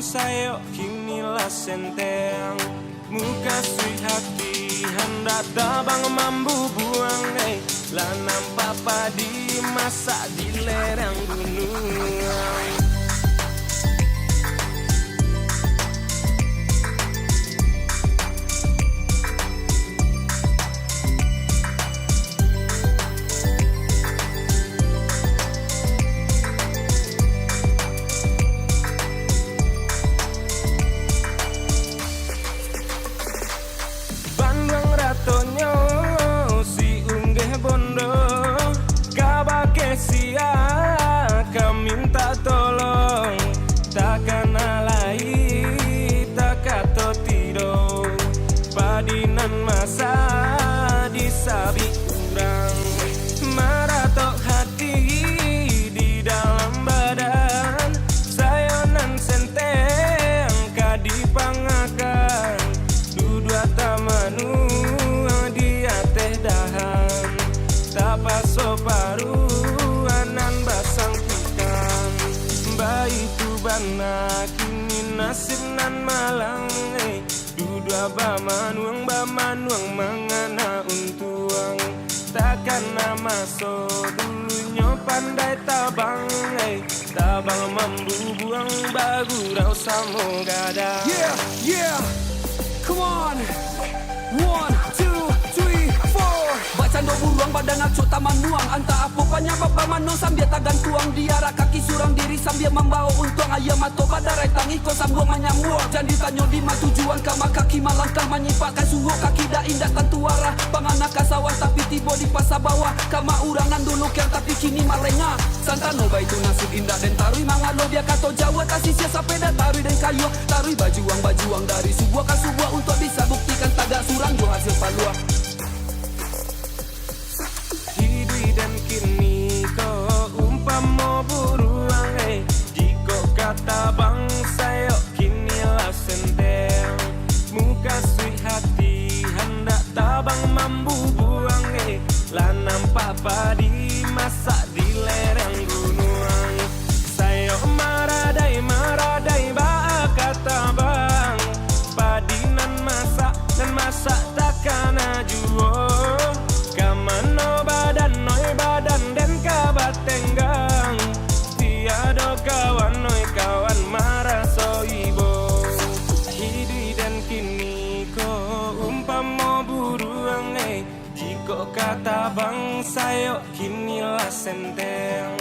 sayo kinilah senteng. Muka sui hati hendak tabang mambu buang lah nampak padi masak di lereng gunung. Minta tolong takkan alai tak kato tido padinan masa disabi kurang maratok hati di dalam badan sayonan senteng kadipangakan dudua tamanu dia teh dahan tapaso paru anan basang itu bana kini nasib nan malang dudua bamanuang mangana untuang takkan nama so dulunya pandai tabang tabang mambu buang bagurau samo gada. Yeah, come on, 1, 2, 3, 4. Bacando buruang pada ngaco taman nuang anta apopanya baba mano sambil tagan tuang diara kaki surang diri sambil membawa untuang ayam atau badarai tangi ko sambung menyambung dan ditanya di ma tujuan kama kaki malangkah menyipatkan sungguh kaki dah indah tantuara pangana kasawah tapi tiba di pasar bawah kama urang nan dulu yang tapi kini malenga santano baitu nasib indah dan tarui mangalo dia kato Jawa tasisya sepeda tarui dan kayu tarui bajuang dari sebuah ke sebuah untuk bisa buktikan tagak surang jo hasil palua. Dan kini kau umpama buruang jika kata bang sayo kinilah senteng muka sui hati hendak tabang mambu buang lah nampak padi masak di lereng gunung sayo maradai ba kata bang padi nan masak takkan ajuo kamano badan dan kabat tenggang tiada kawan kawan marah soibo hidi dan kini ko umpama buruang jika kata bang sayo kinilah senteng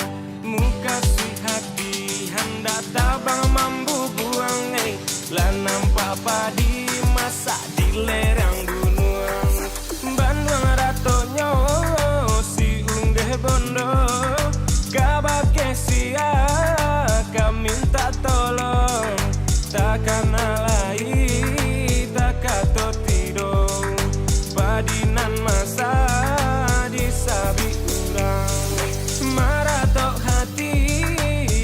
muka sui hati hendak tabang mambu buang lah nampak padi masak di lereng gunung Bandung ratonyo bondo kabake sia kami minta tolong takkan alai tak kato tido padinan masa disabi kurang maratok hati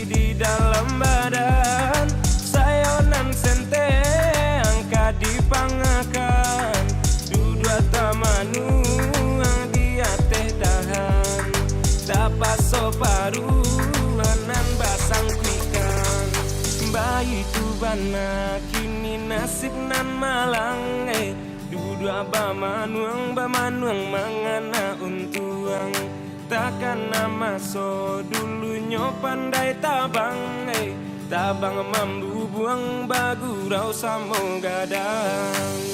di dalam badan sayonan senteng kadipangakan dudua tamanu dia teh dahan tapaso paru anan basang kuikan bayi tu bana kini nasib nan malang dudua bamanuang mangana untuang takkan nama so dulunya pandai tabang tabang mambu buang bagurau samo gadang.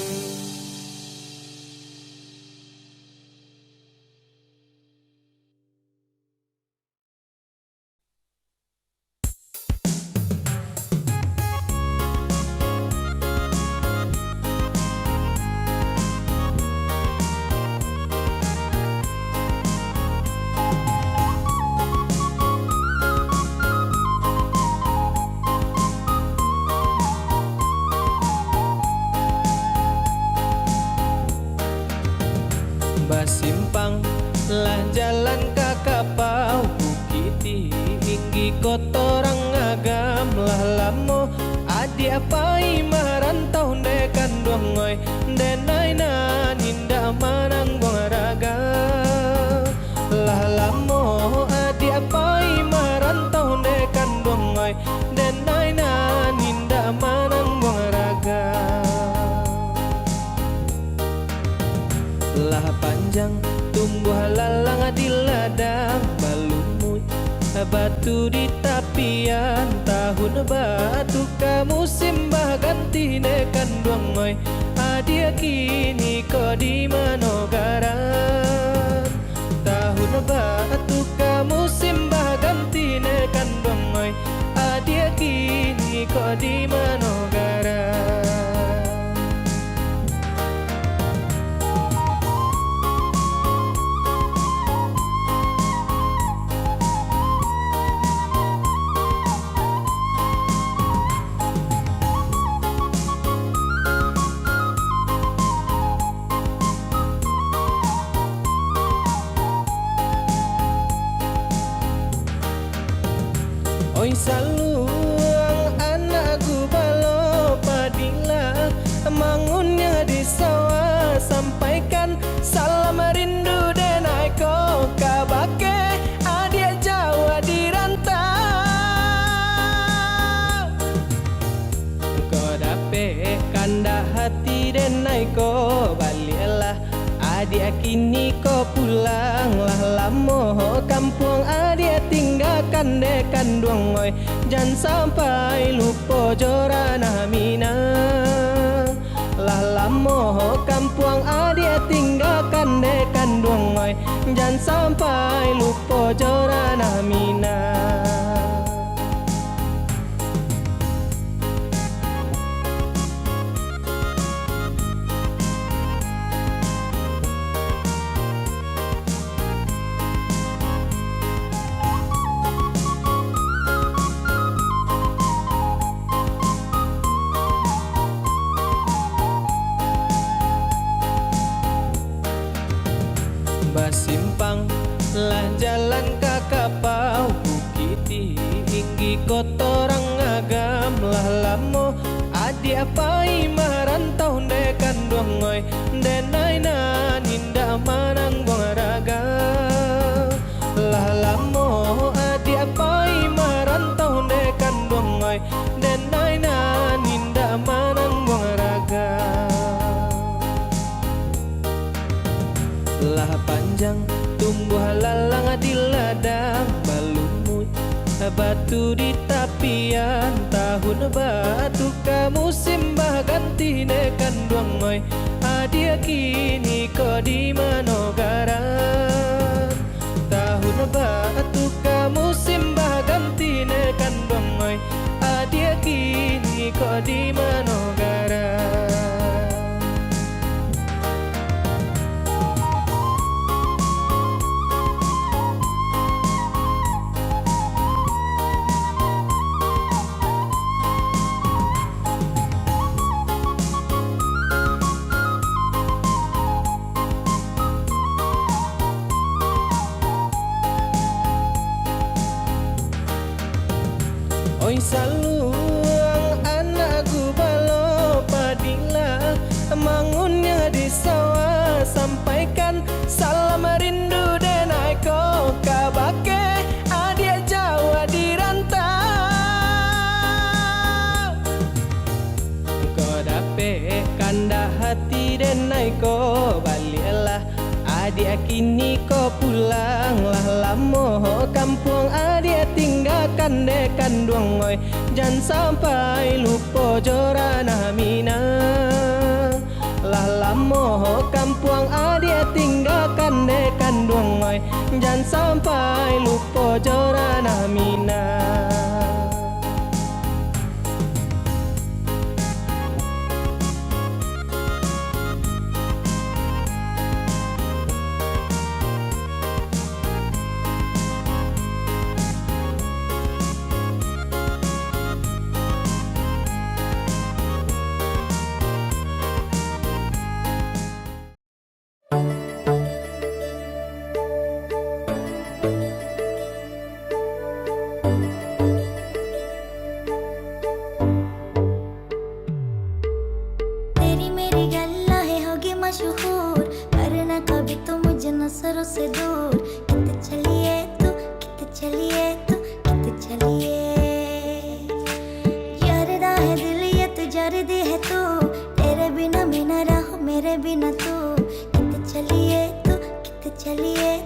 Basimpang lah jalan kakapau bukiti hinggi kotorang agam lah lamo adi apai marantau dekan duangoy denai na ninda manang buang raga lah lamo adi apai marantau dekan duangoy denai na ninda tumbuh lalang di ladang balumui batu di tapian tahun batu ka musim bah ganti ne kanduang ngoy adia kini ko di manogaran tahun batu ka musim bah ganti ne kanduang ngoy adia kini ko di manogaran. Oi saluang anakku balo padila mangunnya di sawah sampaikan salam rindu denai ko kabake adia Jawa di rantau ko dape kanda hati denai ko balialah adia kini ko pulang lah lamo kampung adia tinggalkan dekan duang ngoy jangan sampai lupa jorana mina lah lamo kampung adia tinggalkan dekan duang ngoy jangan sampai lupa jorana mina. Basimpang lah jalan kakapau bukiti hinggi kotorang agam lah lamo adi apai marantau dekan duang ngoy denai na ninda manang buang raga lah lamo adi apai marantau dekan duang ngoy denai na ninda manang buang raga. Lah panjang tumbuh lalang di ladang balumui batu di tapian tahun batu ka musim bah ganti ne kanduang ngoy adia kini ko di manogaran tahun batu ka musim bah ganti ne kanduang ngoy adia kini ko di manogaran. Oi saluang anakku balo padila mangunnya di sawah sampaikan salam rindu denai ko kabake adia Jawa di rantau ko dape kanda hati denai ko balialah adia kini ko pulang lah lamo kampung adia tinggalkan dekan duang ngoy jangan sampai lupa jorana mina lah lamo kampung adia tinggalkan dekan duang ngoy jangan sampai lupa jorana mina.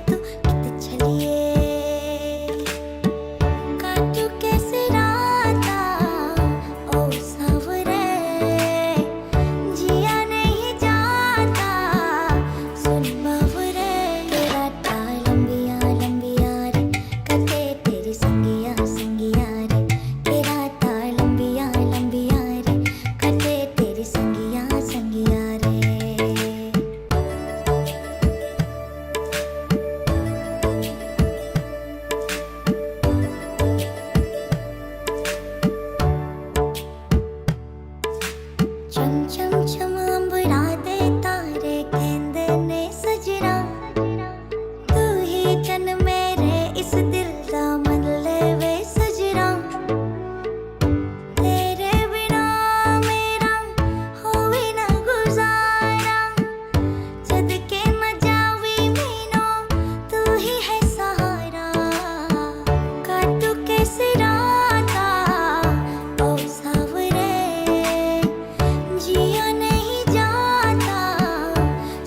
तू कित चलिए काटू कैसे राता ओ सावरे जिया नहीं जाता सुन बावरे तेरा ताल लंबिया लंबिया रे कटे तेरी संगिया संगिया रे तेरा ताल लंबिया लंबिया रे कटे तेरी संगिया संगिया रे चम चम चम अंबरा दे तारे कहंदे ने सजना तू ही जन मेरे इस दिल दा मन ले वे सजना तेरे बिना मेरा होवे ना गुजारा जद के न जावी मीनो तू ही है सहारा काटू कैसे राता ओ सावरे जिया नहीं जाता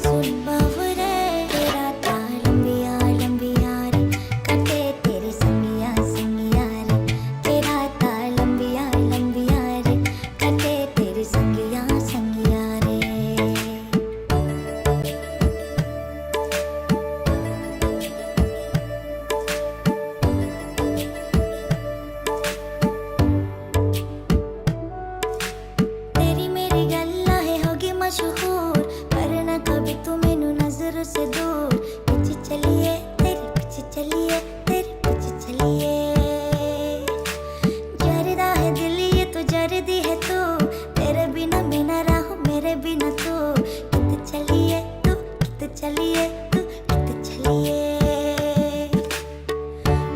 सुन बावरे तेरा ताल लंबिया लंबिया रे कटे तेरी संगिया संगिया रे तेरा ताल लंबिया लंबिया रे कटे तेरी संगिया संगिया रे तेरी मेरी गल्ला है होगी मशहूर पर न कभी तू मैनू नजर से दूर पीछे चलिए तेरे पीछे चलिए तेरे पीछे चलिए जरदा है दिल ये तो जरदी है तू तेरे बिना मैं न रहूं मेरे बिना तू कित चलिए तू कित चलिए तू कित चलिए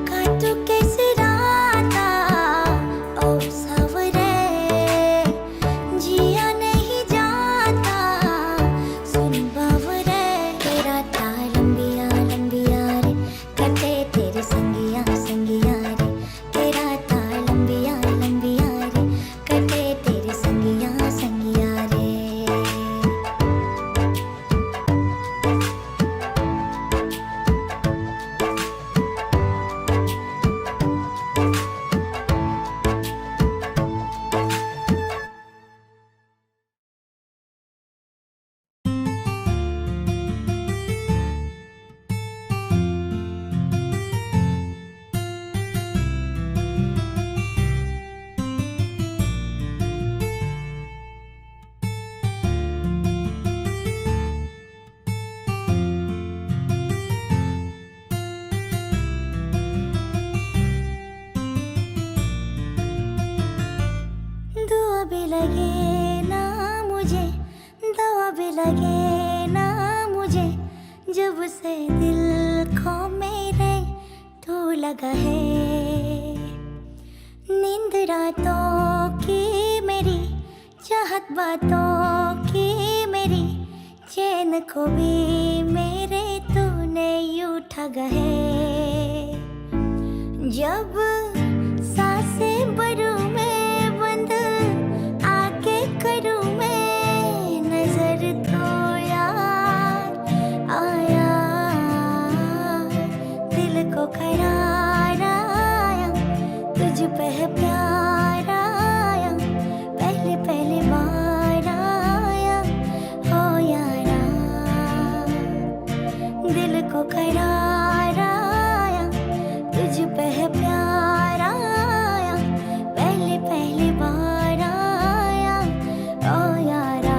काटू कैसे राता ओ सावरे जिया नहीं जाता सुन बावरे तेरा ताल लंबिया लंबिया रे कटे तेरी संगिया संगिया रे तेरा ताल लंबिया लंबिया रे कटे तेरी संगिया संगिया रे दुआ भी लगे ना मुझे दवा भी लगे ना मुझे जब से दिल को मेरे तू लगा है नींद रातों की मेरी चाहत बातों की मेरी चैन को भी मेरे तूने यूं ठगा है जब सांसें भरूं मैं बंद आके करूं मैं नजर तो यार आया दिल को करार आया तुझ पे है प्यार आया पहले पहले बार आया हो यारा दिल को करार आया तुझ पे है प्यार आया पहले पहले बार आया ओ यारा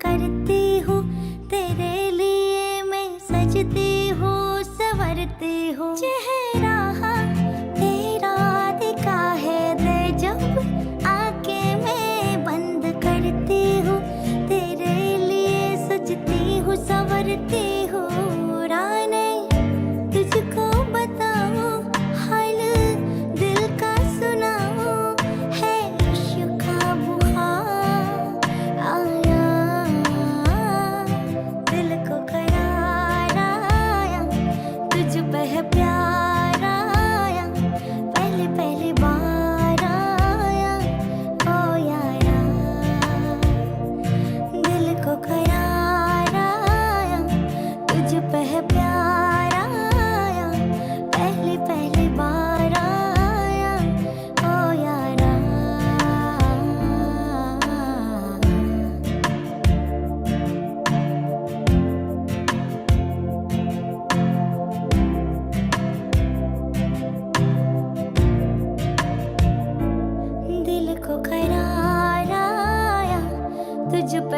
करती हूँ तेरे लिए मैं सजती हूँ संवरती हूँ चेहरा तेरा दिखा है दे जब आके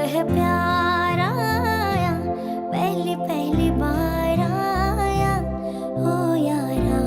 वह प्यार आया पहली पहली बार आया हो यारा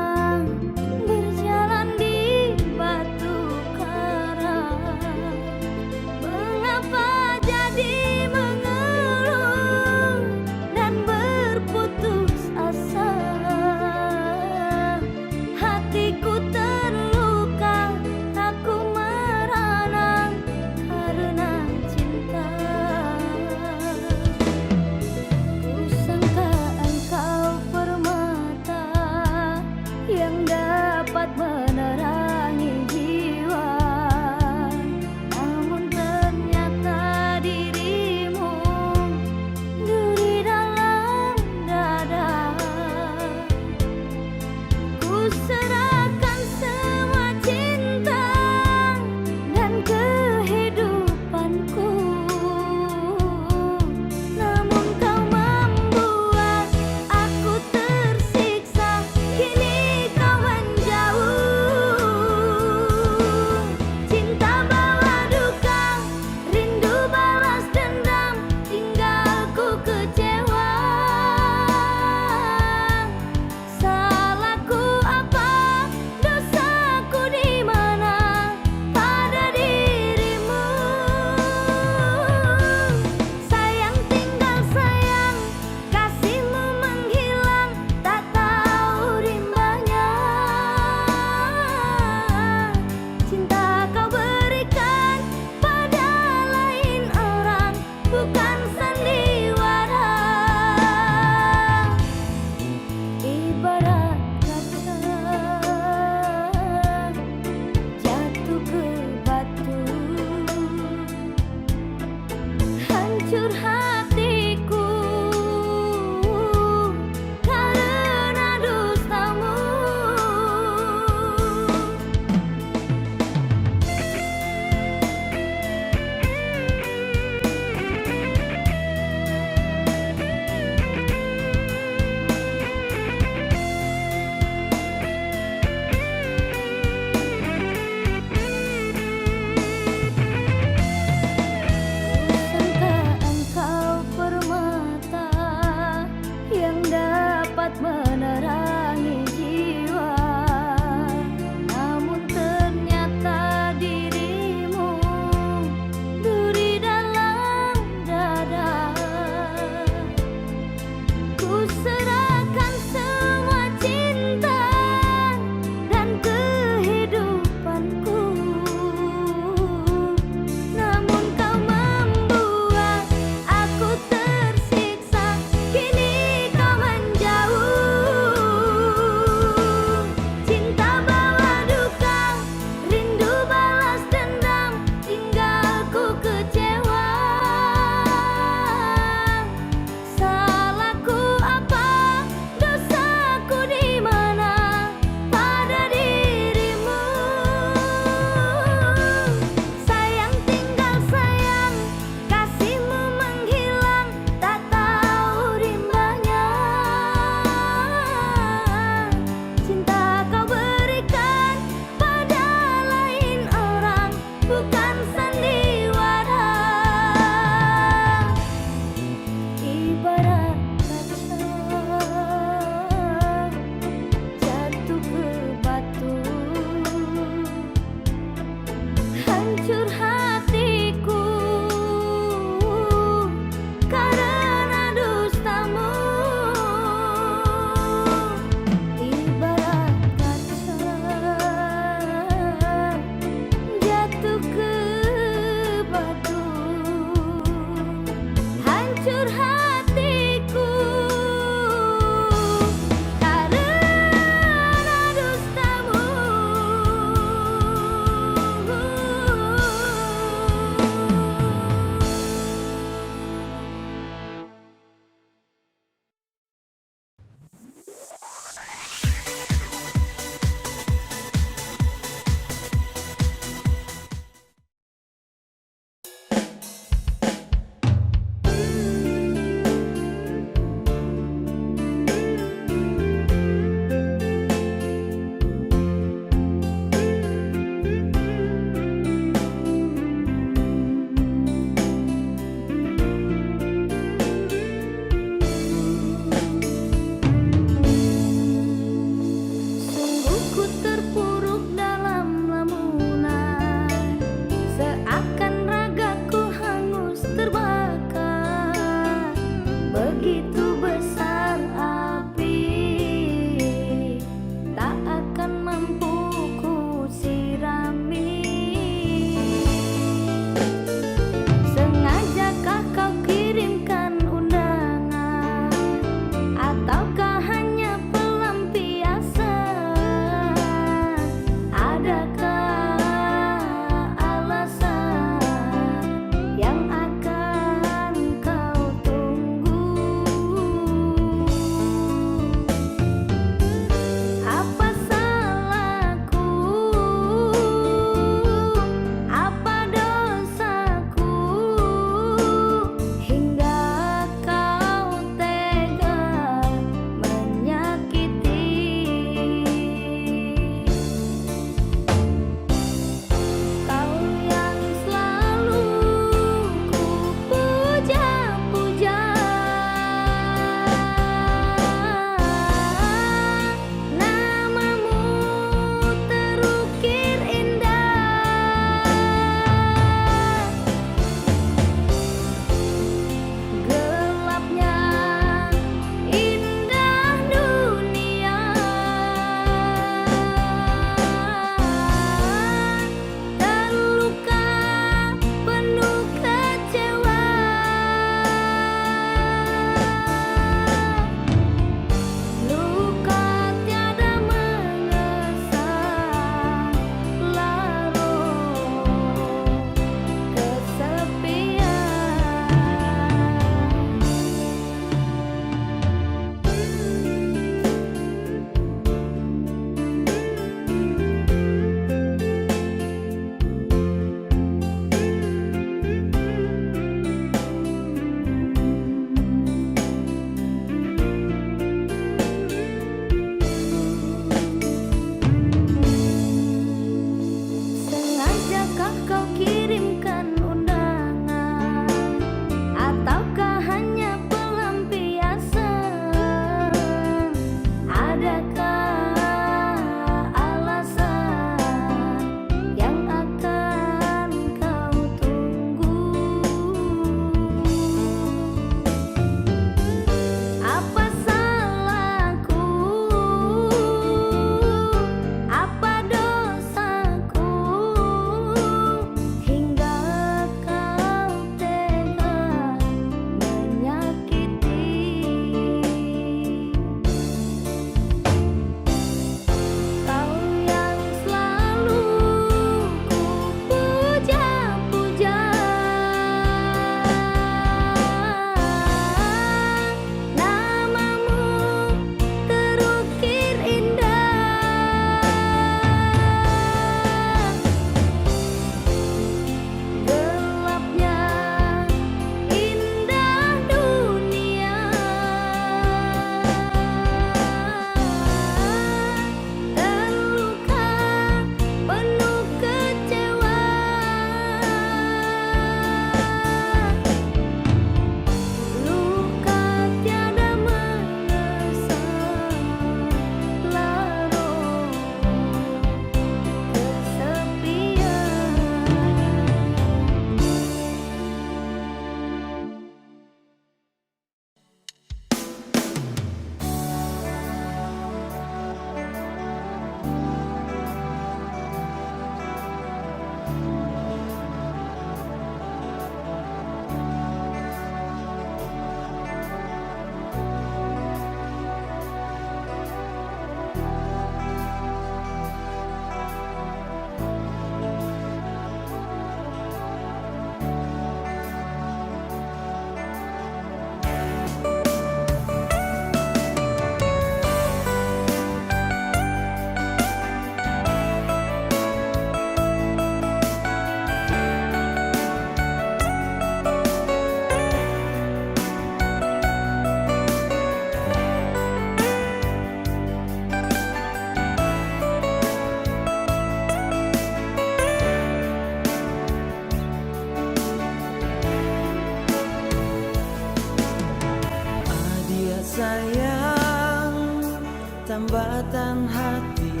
Lautan hati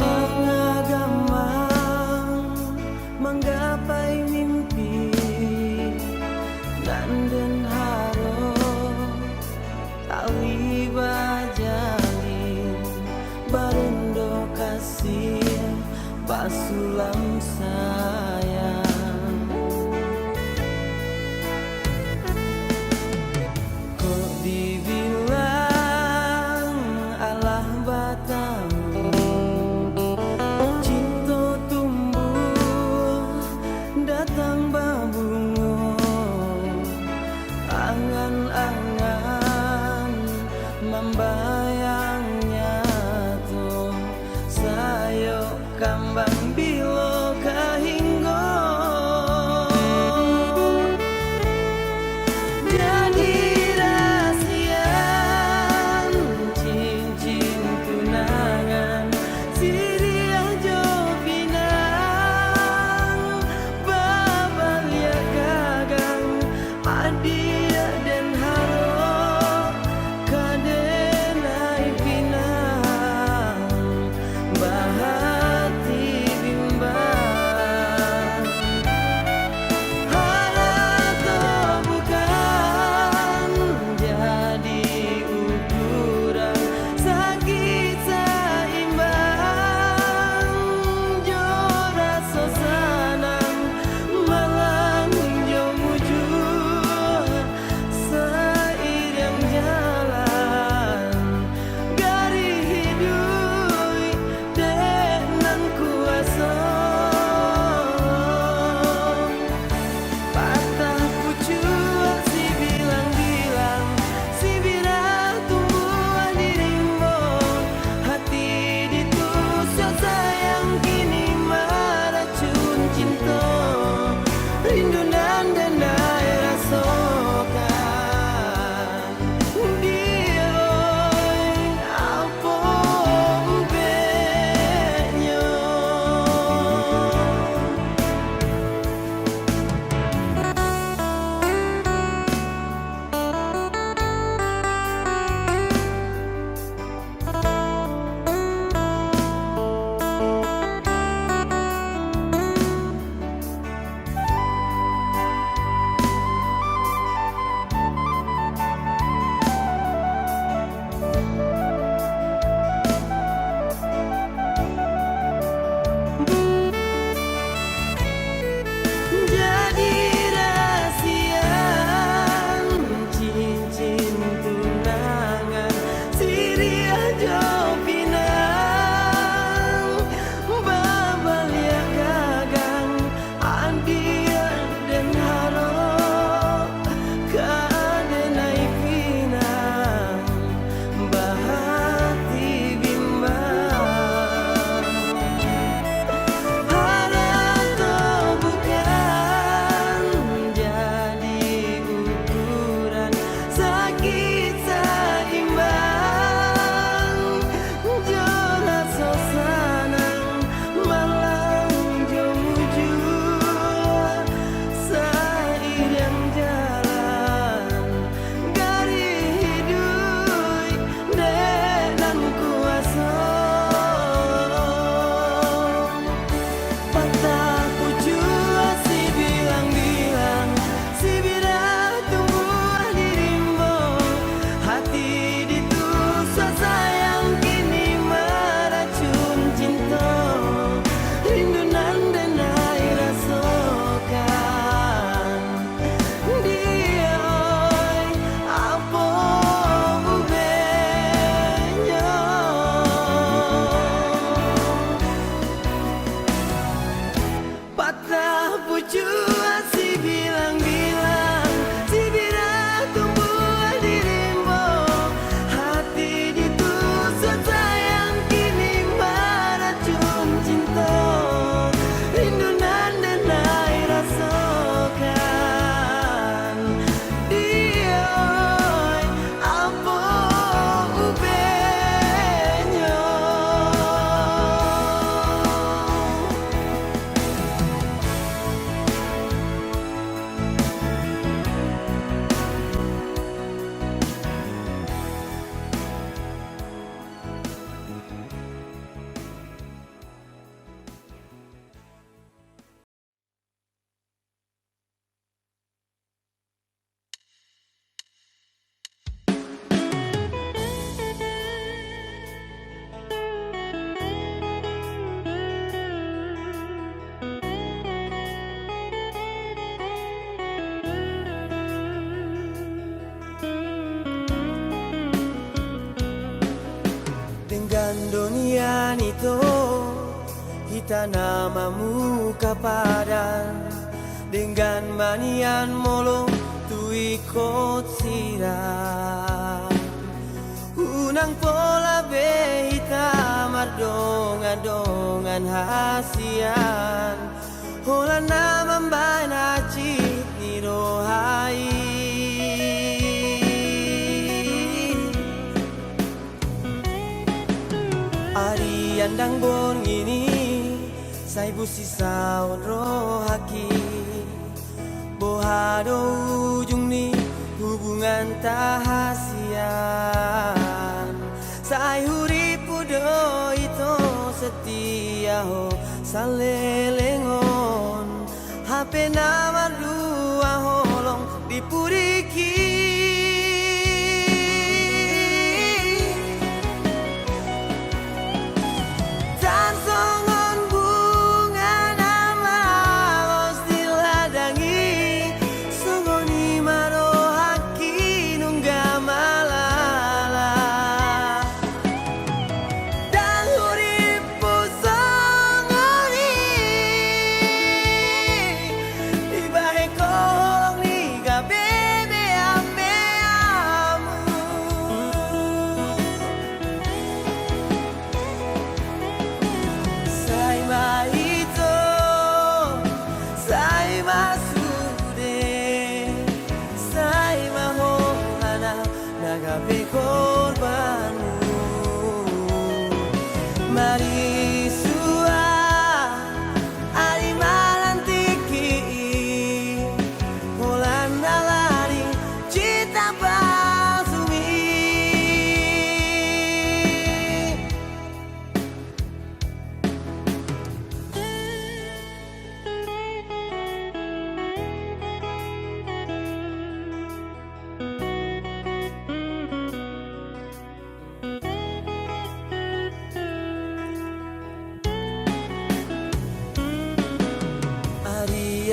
mengagamang menggapai mimpi dan den haro tawi bajalin barundo kasih basulam sayang. Kok dibilang alah batamu cinta tumbuh datang babungo angan-angan membayangnya tuh sayo kambang bilo kahinggo jadi rahasian cincin tunangan Siria jo pinang babalia gagang adia den haro kadenai pinang bahati bimbang harata bukan jadi ukuran sakit seimbang jo rasa sanang malang jo mujur seiring jalan gari hidup dengan kuasa patah pucuk si bilang-bilang si bira tumbuh di rimbo hati ditusuk sayang kini meracun cinta rindu dan denai rasakan dia apa ubenya. Jadi rahasian cincin tunangan Siria jo pinang babalia gagang adia den haro kadenai pinang bahati bimbang harata bukan jadi ukuran sakit seimbang jo rasa sanang malang jo mujur seiring jalan gari hidup dengan kuasa patah pucuk si bilang-bilang si bira tumbuh di rimbo hati ditusuk sayang kini meracun cinta rindu nan denai rasakan dia apa ubenya. Patah pucuk si bilang-bilang si bira tumbuh di rimbo hati ditusuk sayang kini meracun cinta rindu nan denai rasakan dia apa ubenya. itu kita namamu kapadan dengan manian molong tu ikut sirah unang pola be hitam adongan hasian hola nama mbana cit ni rohai Ari andang bon ini sai busi saun rohaki bohado ujung ni hubungan tahasian sai huripu do itu setia ho salelengon HP nama dua holong dipuriki Mari sua ari malantiki holan dalari cita pasumi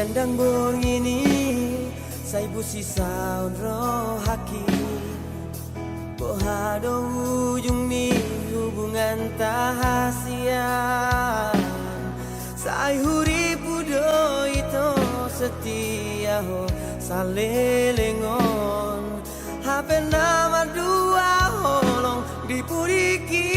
Andang bong ini sai busi saun rohaki bohado ujung ni hubungan tahasian sai huripu do itu setia ho salelengon HP nama dua holong dipuriki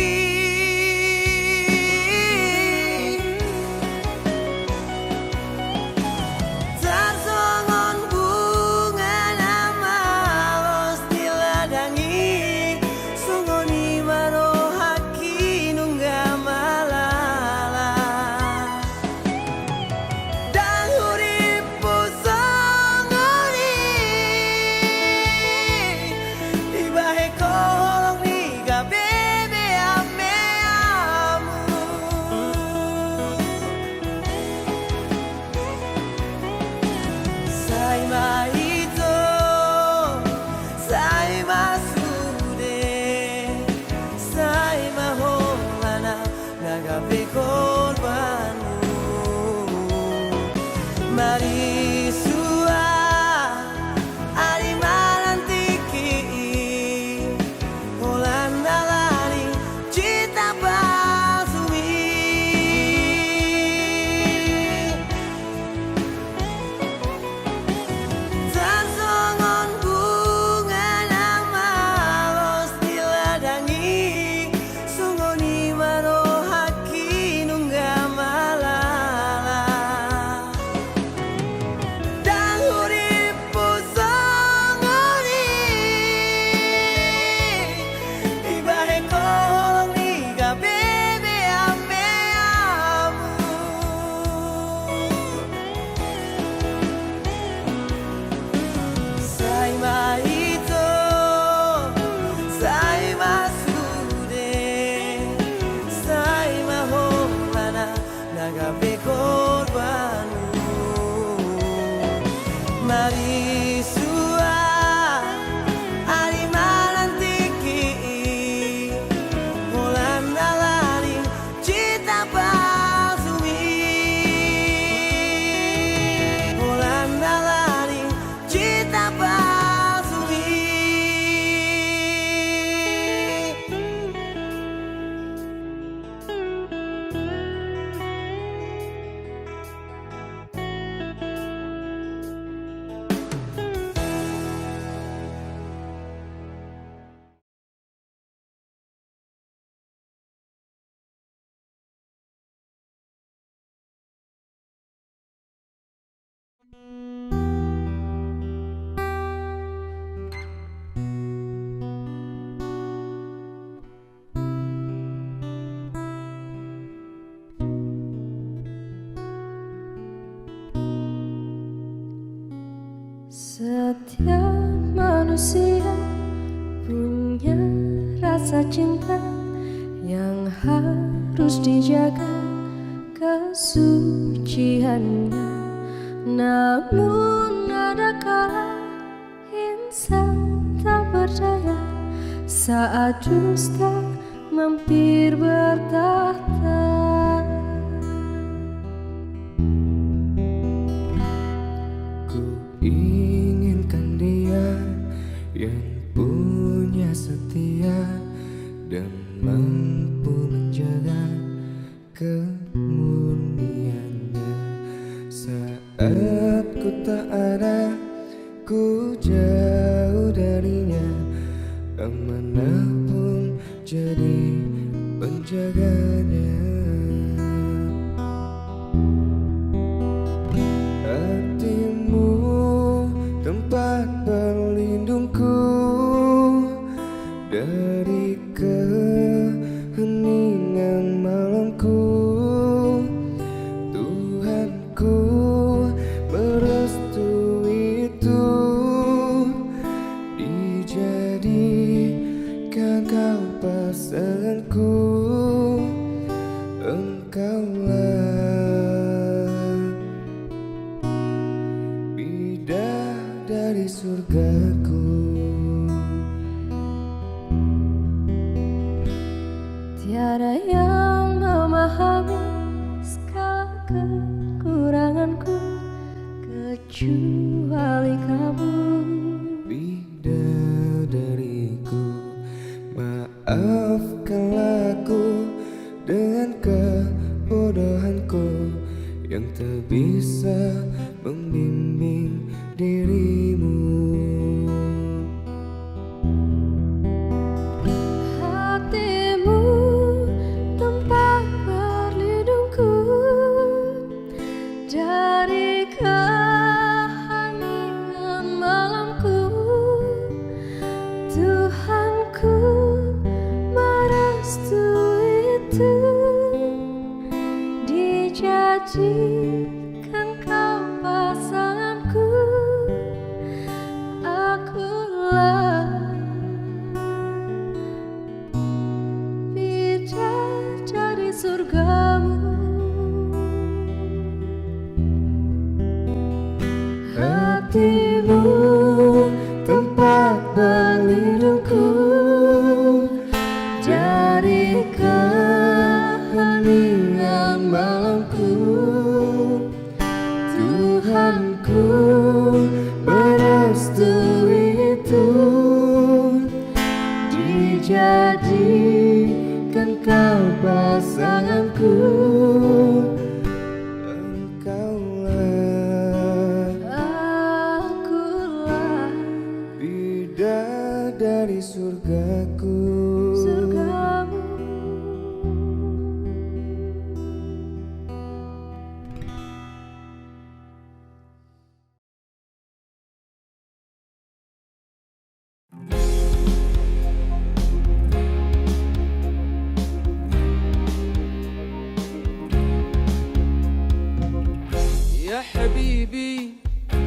Mari sua ari malantiki holan dalari cita pasumi Sansongon bunga nama los diladangi sungoni marohaki nungga malala Mari sua ari malantiki holan dalari cita pasumi holan dalari cita pasumi Setiap manusia punya rasa cinta yang harus dijaga kesuciannya. Namun ada kala insan tak berdaya saat dusta mampir bertahta. Inginkan dia yang punya setia dan mampu menjaga kemurniannya. Saat ku tak ada, ku jauh darinya, amanah pun jadi penjaganya. Tempat berlindungku dari keheningan malamku. Tuhanku merestui itu, dijadikan kau pasanganku. Engkaulah dari surgaku. Tiada yang memahami segala kekuranganku kecuali kamu. Bidadariku, maafkanlah aku dengan kebodohanku yang tak bisa membimbing dirimu. Hatimu tempat berlindungku dari keheningan malamku. Tuhanku merestui itu, dijadikan kau pasanganku. Akulah bidadari surgamu. Hatimu tempat berlindungku dari keheningan malamku. Tuhanku merestui itu, dijadikan kau pasanganku. Akulah bidadari surgaku. surgamu. يا حبيبي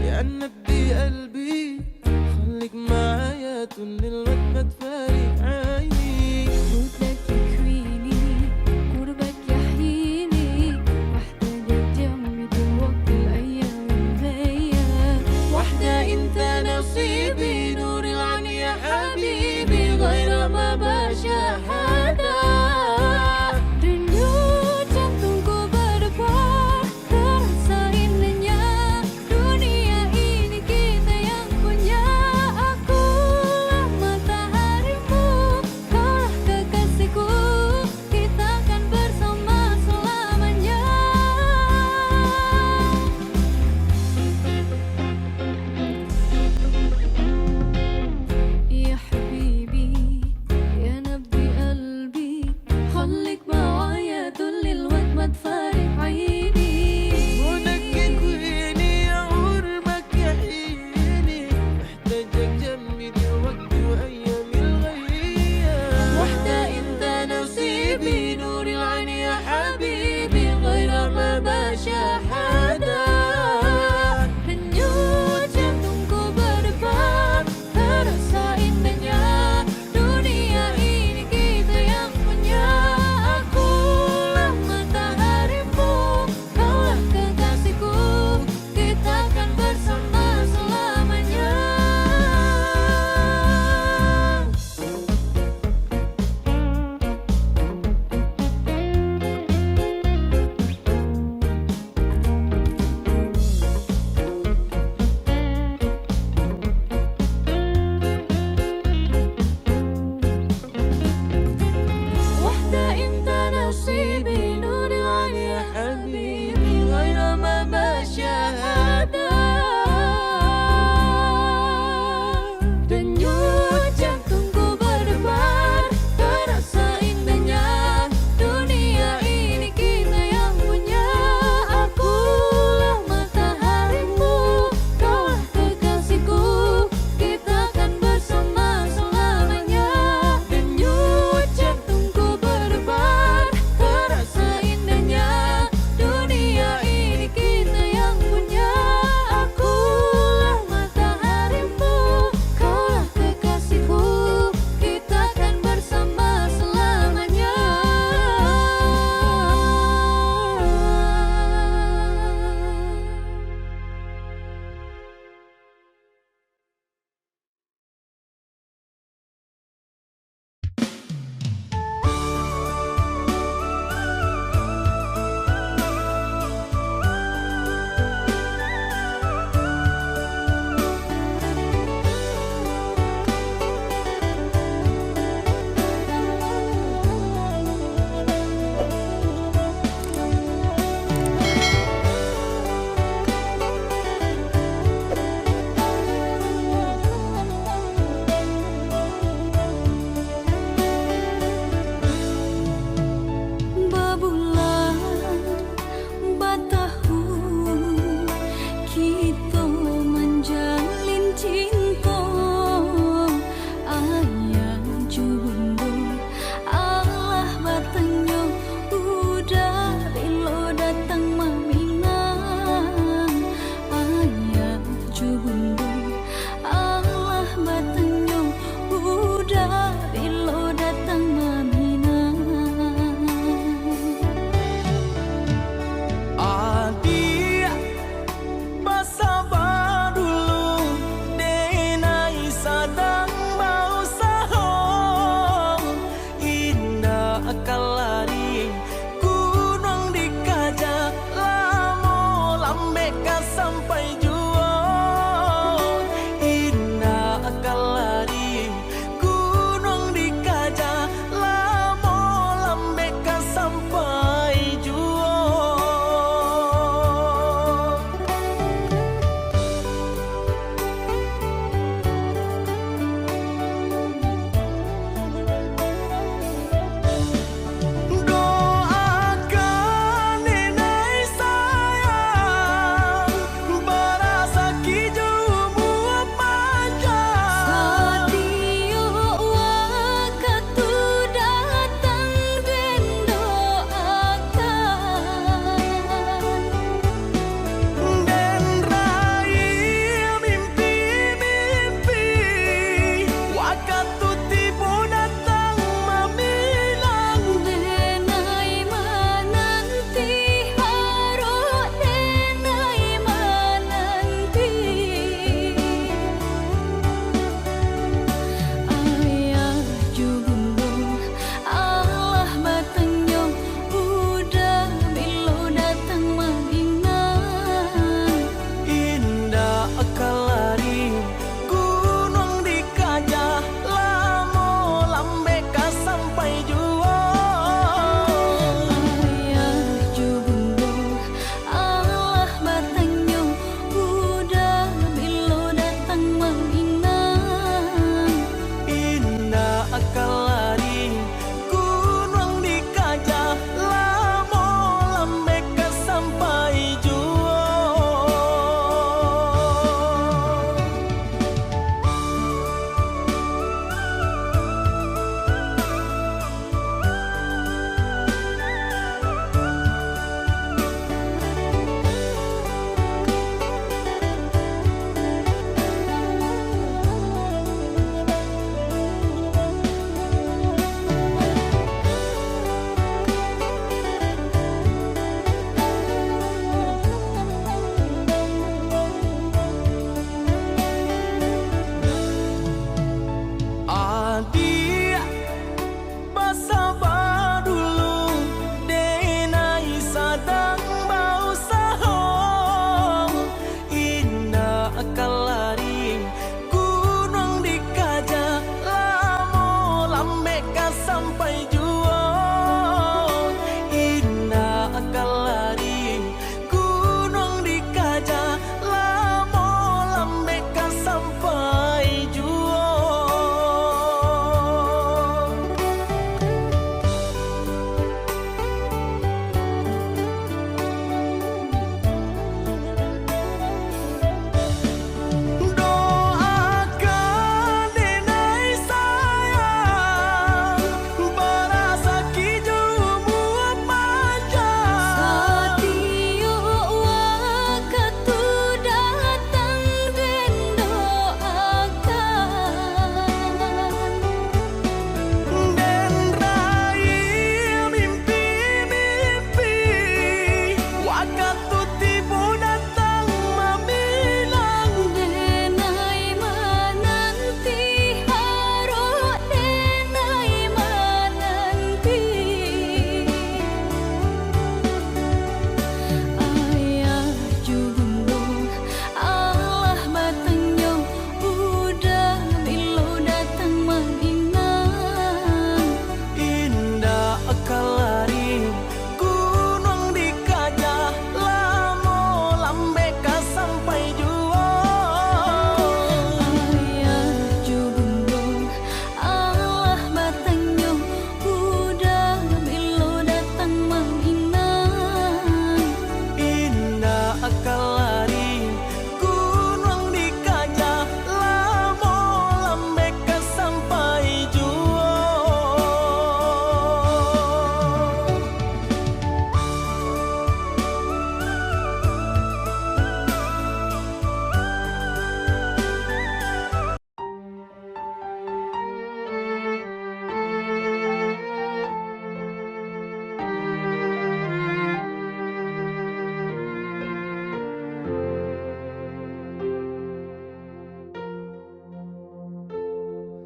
يا نبي قلبي، خليك معايا طول الوقت ما تفارق عيني. قربك يكويني قربك يحييني، محتاجة تجمد وقت الأيام الجاية. واحدة انت نصيبي، نور العين يا حبيبي، غير ما بشاهدها. Rindu jantungku berdebar, terasa indahnya dunia ini kita yang punya. Akulah matahari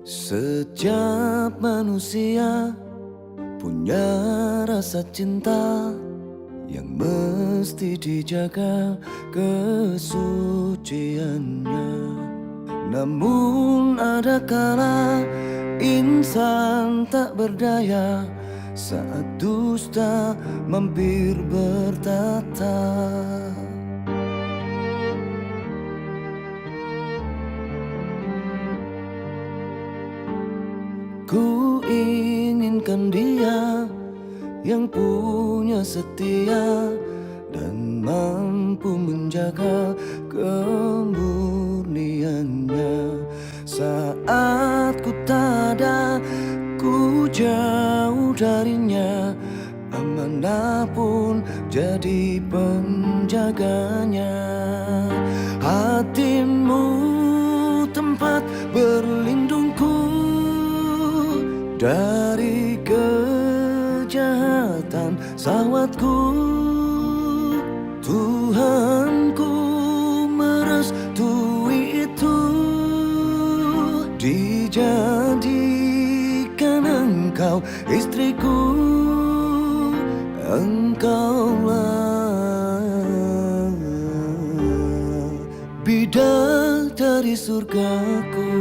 Setiap manusia punya rasa cinta yang mesti dijaga kesuciannya. Namun ada kala insan tak berdaya saat dusta mampir bertata. Ku inginkan dia yang punya setia dan mampu menjaga kemurniannya. Saat ku tak ada, ku jauh darinya, amanah pun jadi penjaganya. Hatimu tempat berlindungku dari kejahatan sawatku. Tuhanku merestui itu, dijadikan engkau istriku. Engkaulah bidadari surgaku.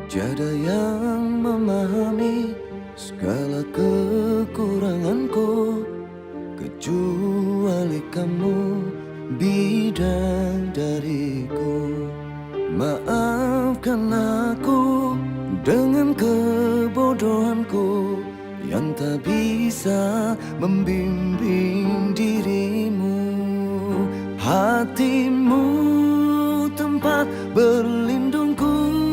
Tiada yang memahami segala kekuranganku kecuali kamu, bidadariku. Maafkan aku dengan kebodohanku yang tak bisa membimbing dirimu. Hatimu tempat berlindungku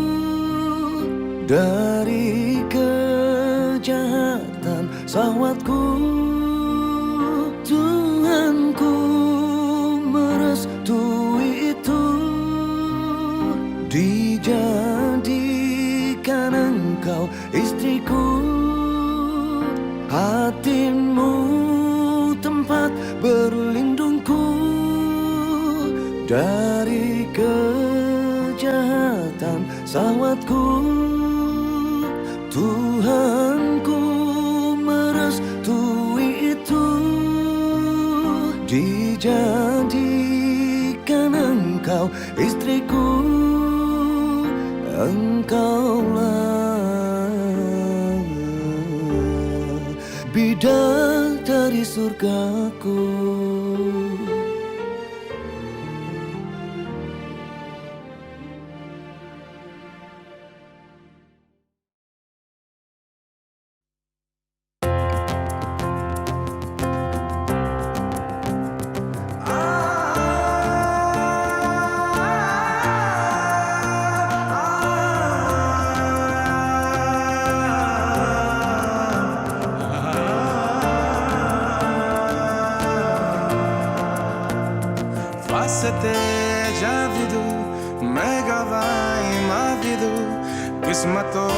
dari kejahatan sahwatku. Tuhanku merestui itu, dijadikan engkau istriku. Hatimu tempat berlindungku dari kejahatan sahwatku. Tuhanku merestui itu, dijadikan engkau istriku. Engkaulah bidadari surgaku. Te javidu, mega vai mavidu, किस्मतों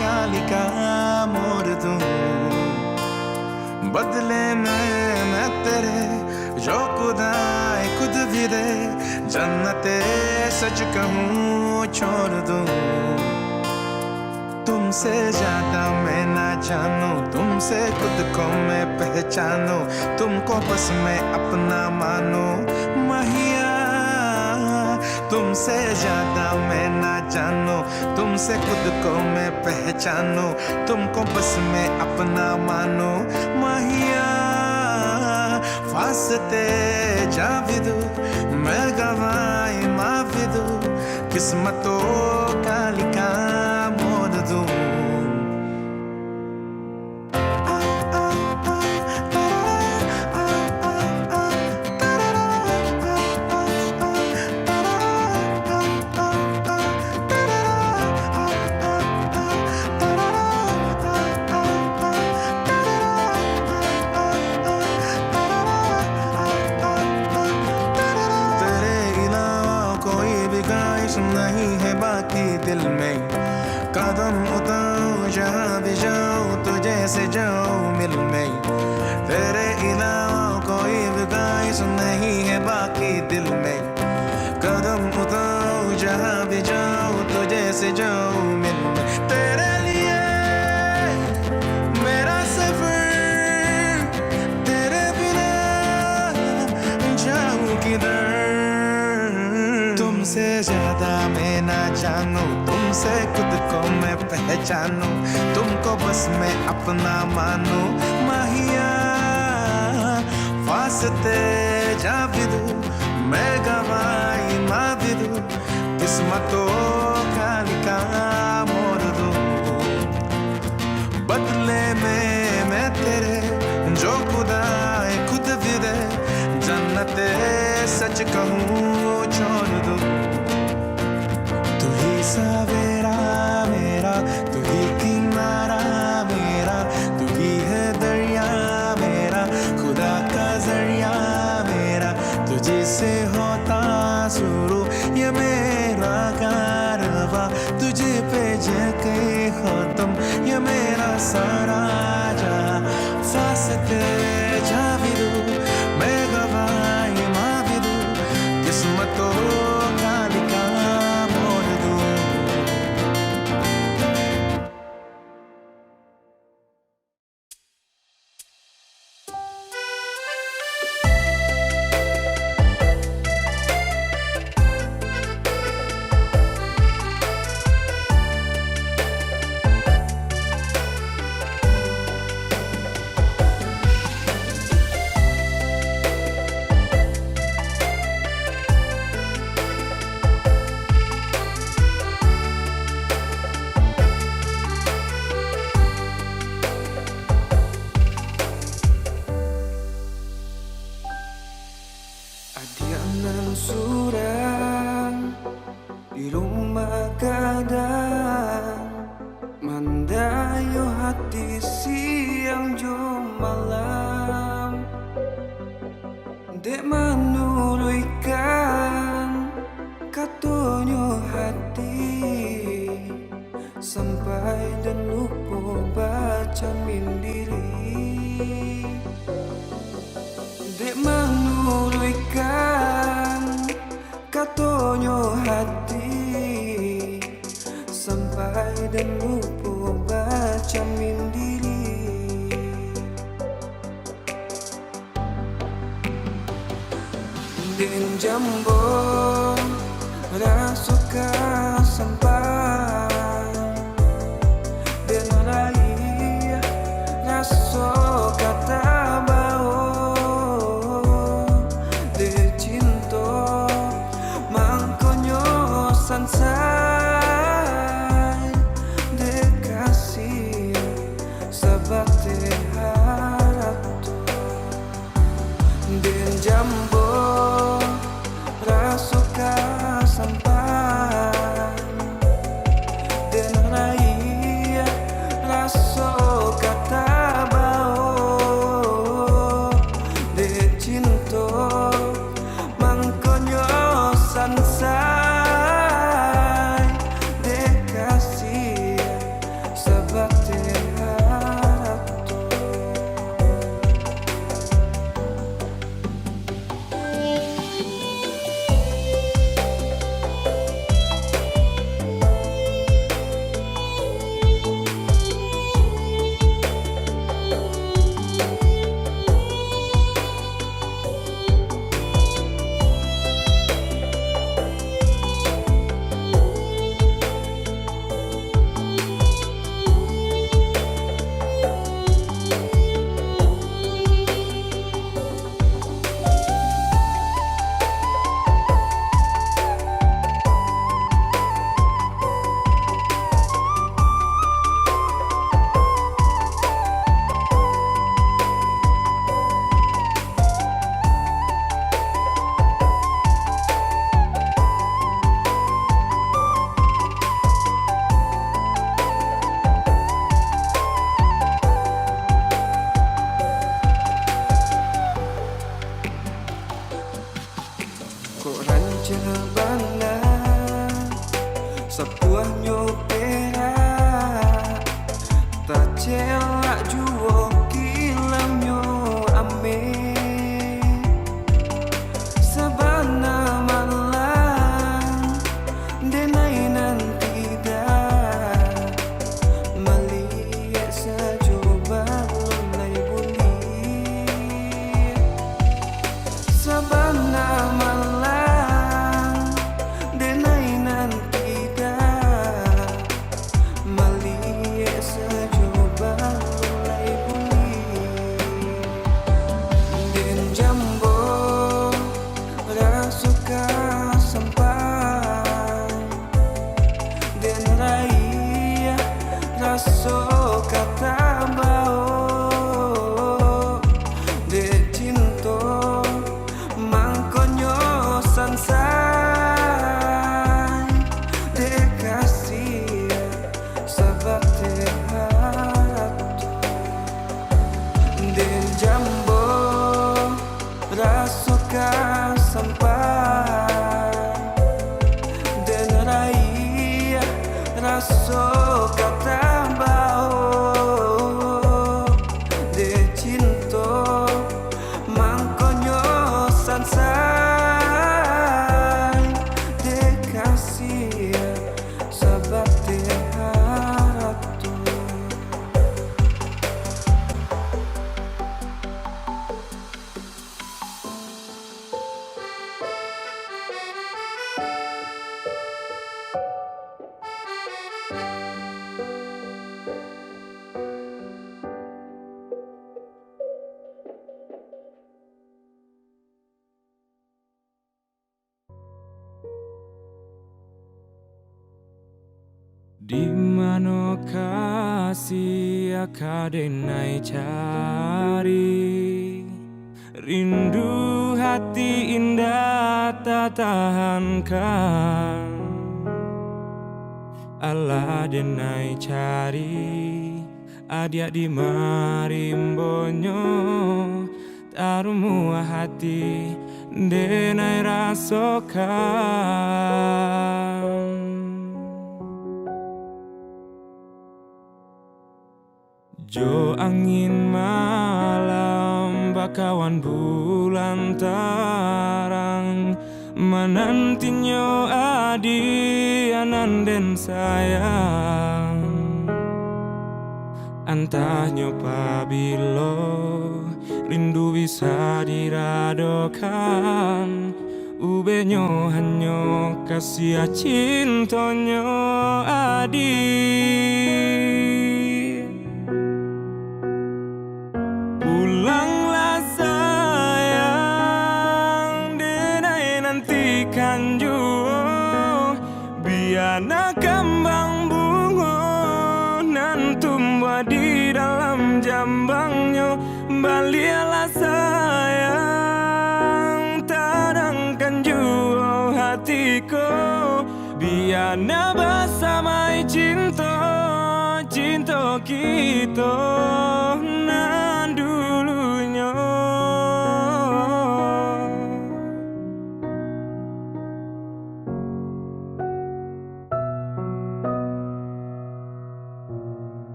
का लिखा मोड़ दूं। बदले में मैं तेरे जो खुदाए खुद भी दे, जन्नते सच कहूँ छोड़ दूं। तुमसे ज्यादा मैं ना जानूं, तुमसे खुद को मैं पहचानूं, तुमको बस मैं अपना मानूं महिया। तुमसे ज्यादा मैं ना जानूं, तुमसे खुद को मैं पहचानूं, तुमको बस मैं अपना मानूं महिया। फासते जाविदू मैं गवाई माविदू, किस्मतों का लिखा मोड़ दूं। नहीं है बाकी दिल में कदम उठाऊं जहाँ भी जाऊं तुझे से जाऊं मिल में तेरे अलावा कोई भी गाइस नहीं है बाकी दिल में कदम उठाऊं जहाँ भी जाऊं तुझे से जाऊं मिल में तेरे लिए मेरा सफर तेरे बिना जाऊं किधर तुमसे ज्यादा मैं ना जानूं तुमसे खुद को मैं पहचानूं तुमको बस मैं अपना मानूं माहिया फासते जा भी दूं मैं गवाई माँ भी दूं किस्मतों का लिखा मोड़ दूं बदले में मैं तेरे जो खुदा है खुद भी दे जन्नते सच कहूँ छोड़ दूं तू ही सवेरा मेरा तू ही किनारा मेरा तू ही है दरिया मेरा खुदा का जरिया मेरा तुझे से होता शुरू ये मेरा कारवा तुझे पे जके खत्म ये मेरा सारा जा फासते जा भी दूं मैं गवाही माँ भी दूं किस्मतों का लिखा मोड़ दूं Adianan surang di rumah gadang mandayo hati siang jo malam dek manuluikan katonyo hati sampai dan lupa baca mindiri dek manuluikan katonyo hati sampai dan lupa baca mindiri den jambo rasuka sampai den rai raso kata sansai de kasih sabate harapto den jambo rasuka sampai den rai raso kata bao de cinto mangkonyo sansai Kok rancang bana sebuah nyopera tak celak juo kilamnya ame sabana malang denai nanti dah melihat sajoba mulai buli sabana malang denai nanti dah melihat sajoba mulai buli den jambo rasuka sampai den raya raso kata bao de cinto mangkonyo sansai de kasih sabate hatu den jambo rasuka sampai den raya raso kata bao de cinto mangkonyo sansai de kasih sabate hatu. Di mana kasih akadenai cari rindu hati indah tak tahankan Allah denai cari adia di marimbonyo tarumu hati denai rasokan Jo angin malam bakawan bulan tarang menantinya adi ananden sayang antahnya pabilo rindu bisa diradokan ubenyo hanyo kasih cintonyo adi pulanglah sayang denai nantikan juo biana kembang bungo nan tumbuh di dalam jambangnya balialah sayang tadangkan juo hatiku biana bersamai cinta cinta kita nan dulunya.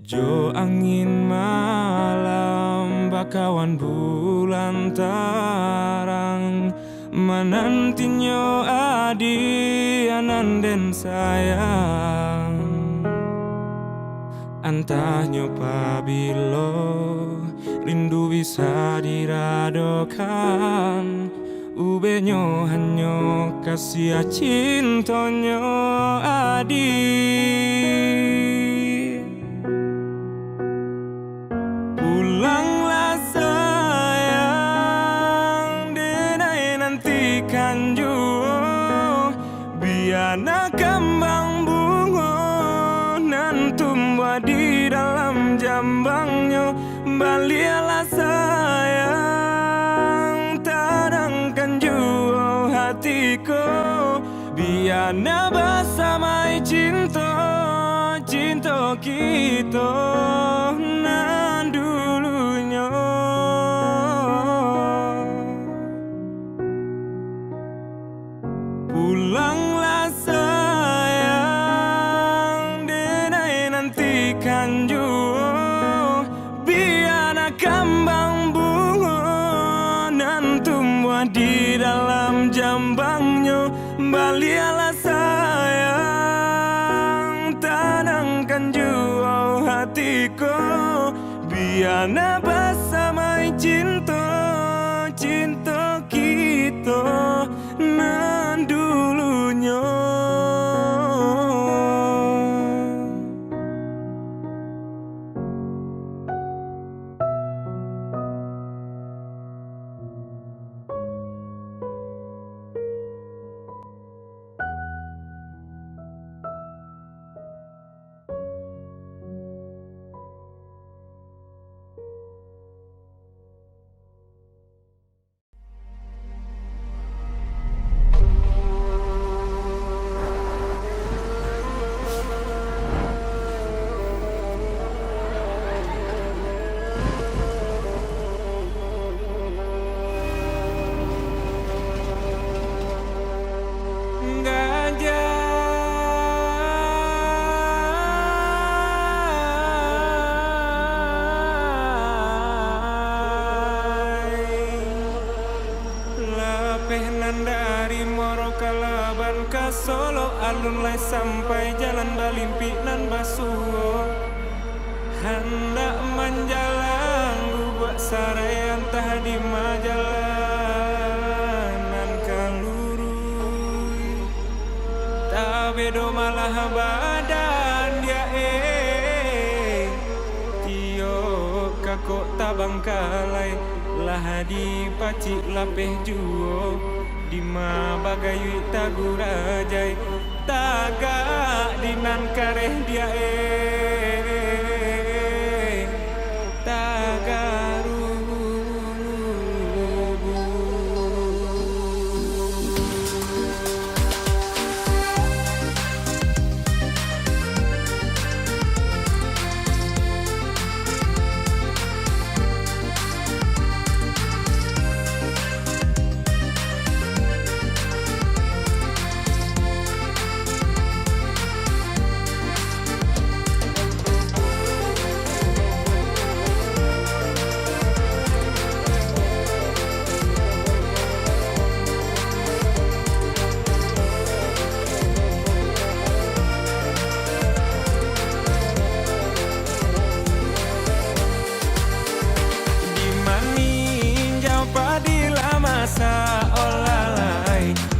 Jo angin malam bakawan bulan tarang menantinya adi ananden sayang antahnya pabilo rindu bisa diradokan ubenyo hanyo kasih cintonyo adi pulanglah sayang denai nantikan juo biana kembang bungo nan tumbuh di dalam jambangnya balialah sayang tadangkan juo hatiku biar na bersama cinta kita nan dulunya. Pulanglah sayang, denai nantikan jua, biar nak kembang bunga nan tumbuh di dalam jambangnya. Balialah sayang, tenangkan jua hatiku, biar nak bersama cinta kita nan dulunya. Dari Moro Kalaban ke Solo, alun lai sampai jalan Balimpi nan Basuh. Hendak menjalan gubak sarai entah di majalanan kalurui. Tabedo malah badan dia tio kakok tabang kalai lah di pacik lapeh juo. Dima bagayui tagurajai tagak dinan kareh dia tagaru.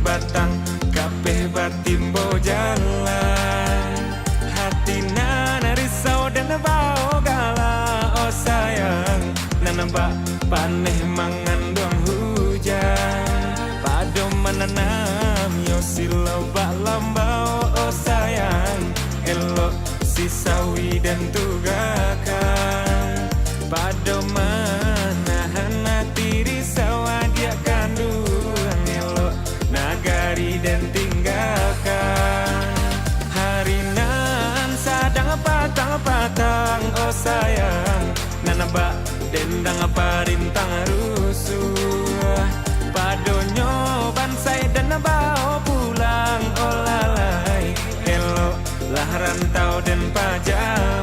Batang kabeh batimbo jalan, hati nana risau dan bau gala. Oh sayang, nana bak paneh mangan doang hujan, pado menanam yo silau bak lambau. Oh sayang, elok si sawi dan tugakan, pado menahan hati risau dia kandungan. Elok nagari dan tinggalkan, hari nan sadang patang-patang. Oh sayang, nana bak dendang parintang rusuh, padonyo bansai dan bawa pulang. Oh lalai, elok lah rantau dan pajauh.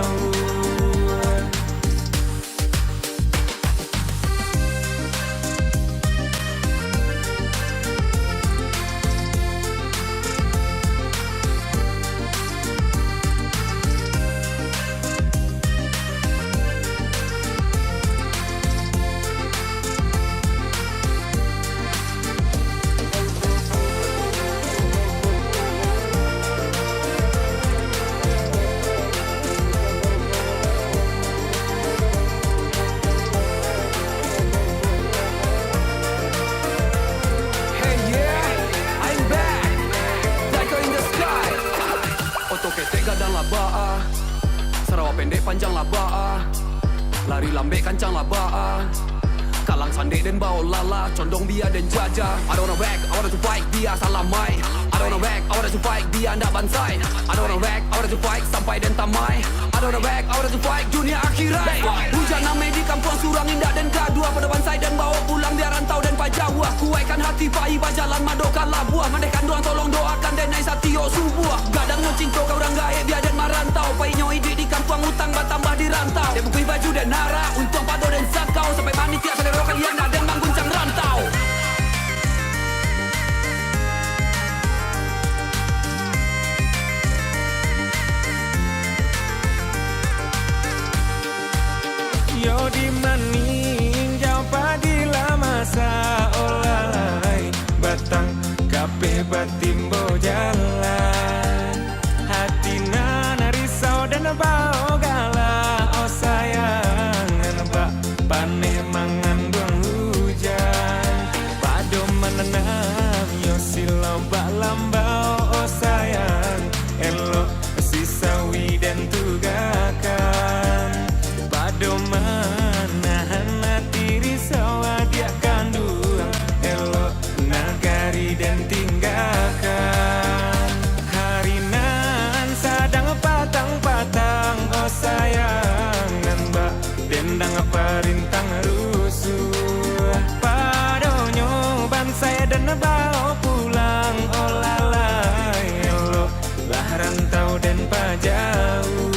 Sarawak pendek panjang lah ba'a, lari lambe kancang lah ba'a, kalang sandek dan bawa lala, condong biar dan jaja. I don't wanna whack, I wanna to fight dia salah mai. I don't wanna back, I wanna to fight, dia ndak bansai. I don't wanna back, I wanna to fight, sampai dan tamai. I don't wanna back, I wanna to fight, dunia akhirat. Hujan namai di kampung surang indah dan gaduh. Pada bansai dan bawa pulang dia rantau dan pajawah. Kuaikan hati pai bajalan madokan labuah. Mandekan doang tolong doakan dan naik satio subuh. Gadang no cinta kau orang gaib dia dan marantau. Pai nyo ide di kampung utang batambah di rantau. Dia bukui baju dan nara, untung pado dan sakau. Sampai manis tiap sadar kalian dan mangguncang rantau. Yo di maning jauh padila masa olai batang kape batimbo jalan hatina narisau dan bau gala oh sayang nembak paneh mangan duang hujan pado menenang yo silau bak lambau oh sayang elok sisawi dan tugakan pado menahan hati risau dia kandung elok nagari dan tinggalkan harinan sadang patang-patang oh sayang nembak dendang perintang rusuh padonyo ban saya dan bawa pulang oh lalai elok lah rantau dan pajauh.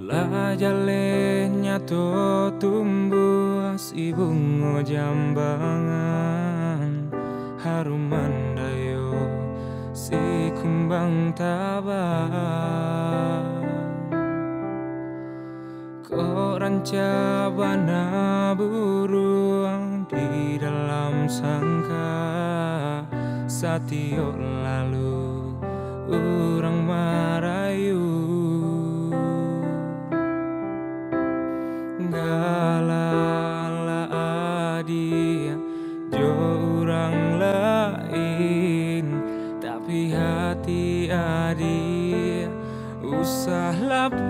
La jalenya to tumbuh si bunga jambangan harum mandayo si kumbang tabang koran cabana burung di dalam sangka satio lalu orang marayu galala dia jo orang lain tapi hati adia usah lapekan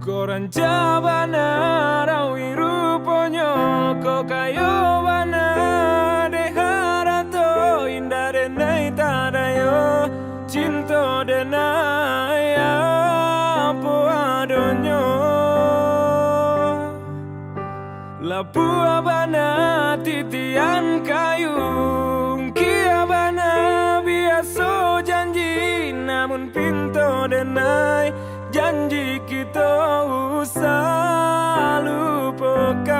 koran jabana rawi ruponyo kok kayo bana deharato indah denai tadayo cinta denai apa adonyo lapu abana titian kayu kia bana biasa janji namun pintu denai janji kita usah lupakan.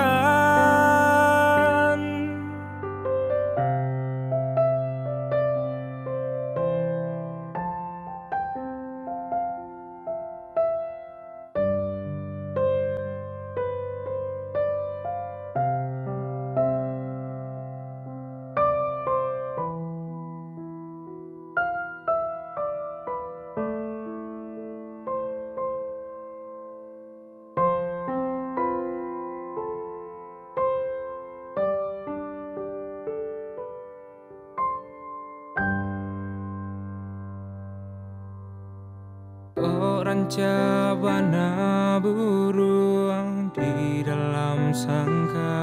Orang cabana burung di dalam sangka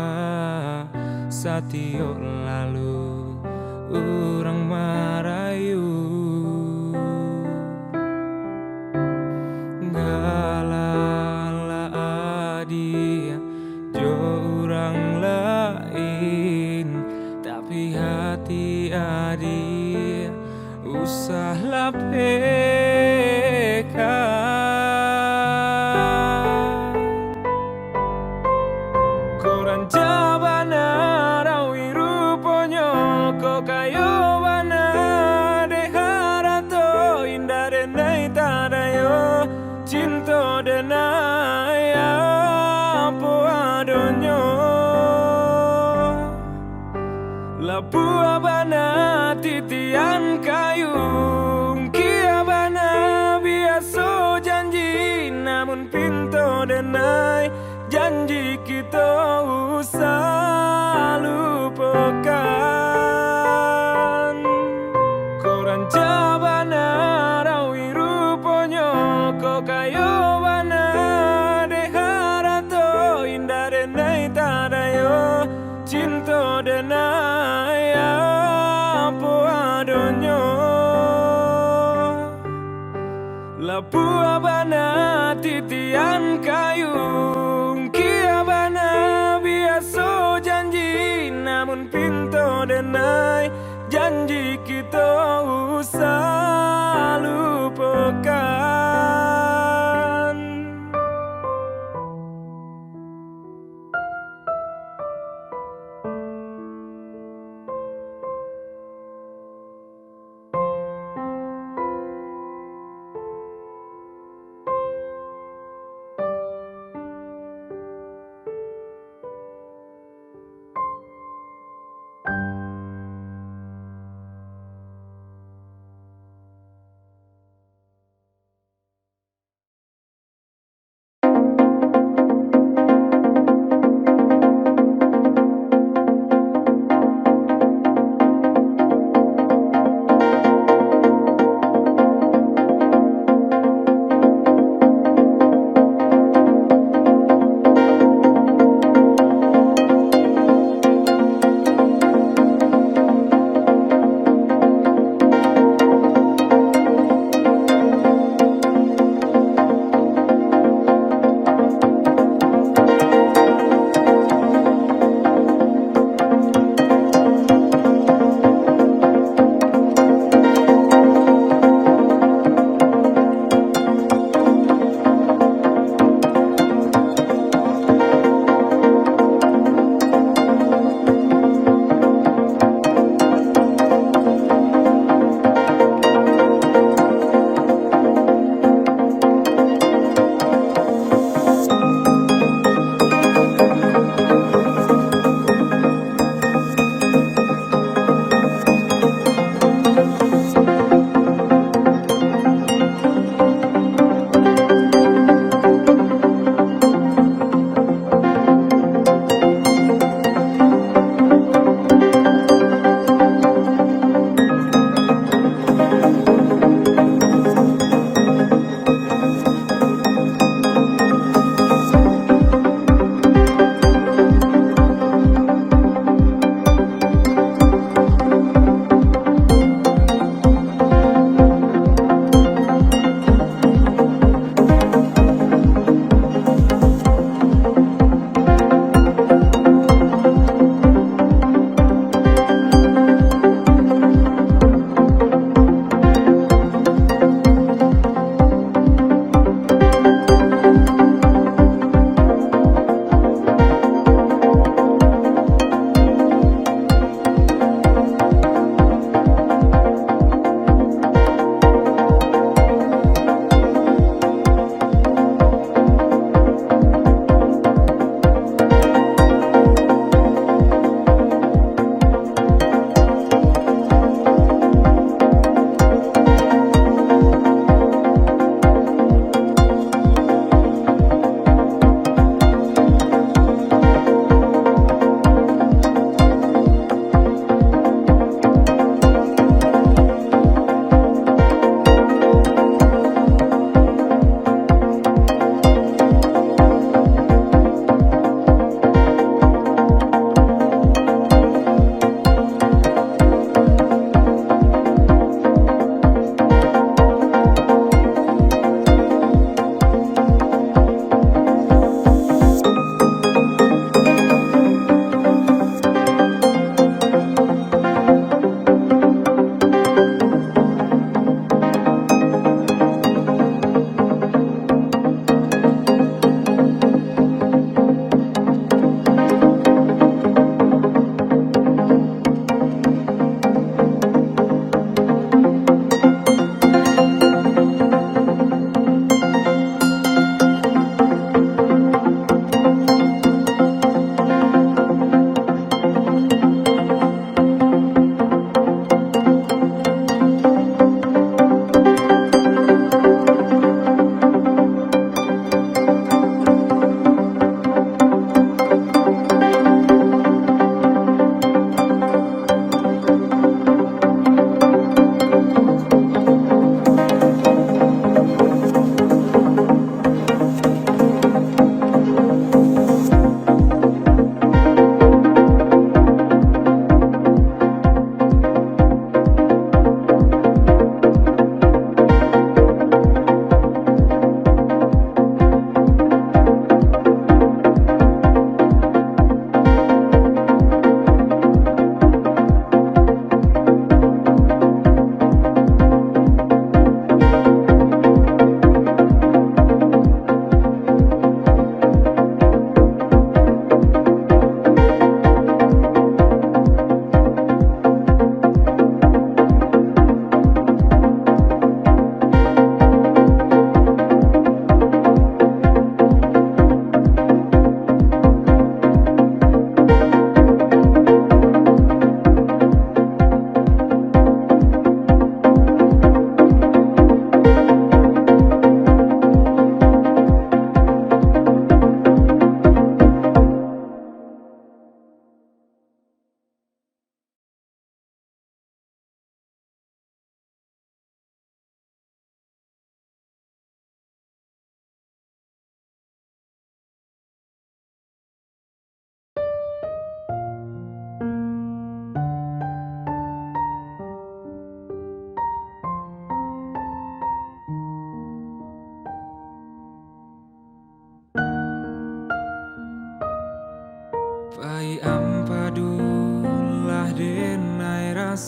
satio lalu orang marayu galala dia jo orang lain sampaikan. Koran jabana rawi ruponyo ko kayo bana de harato indah denai tadayo cinta denai apa adonyo lapu abana titian kayu kia bana biasa janji namun pintu denai janji kita usah lupakan. Koran jabana rawi ruponyo ko kayo bana de harato indah denai tadayo cinta denai apa adonyo lapu abana titian kayu kia bana biasa janji namun pintu denai janji kita usah lupakan.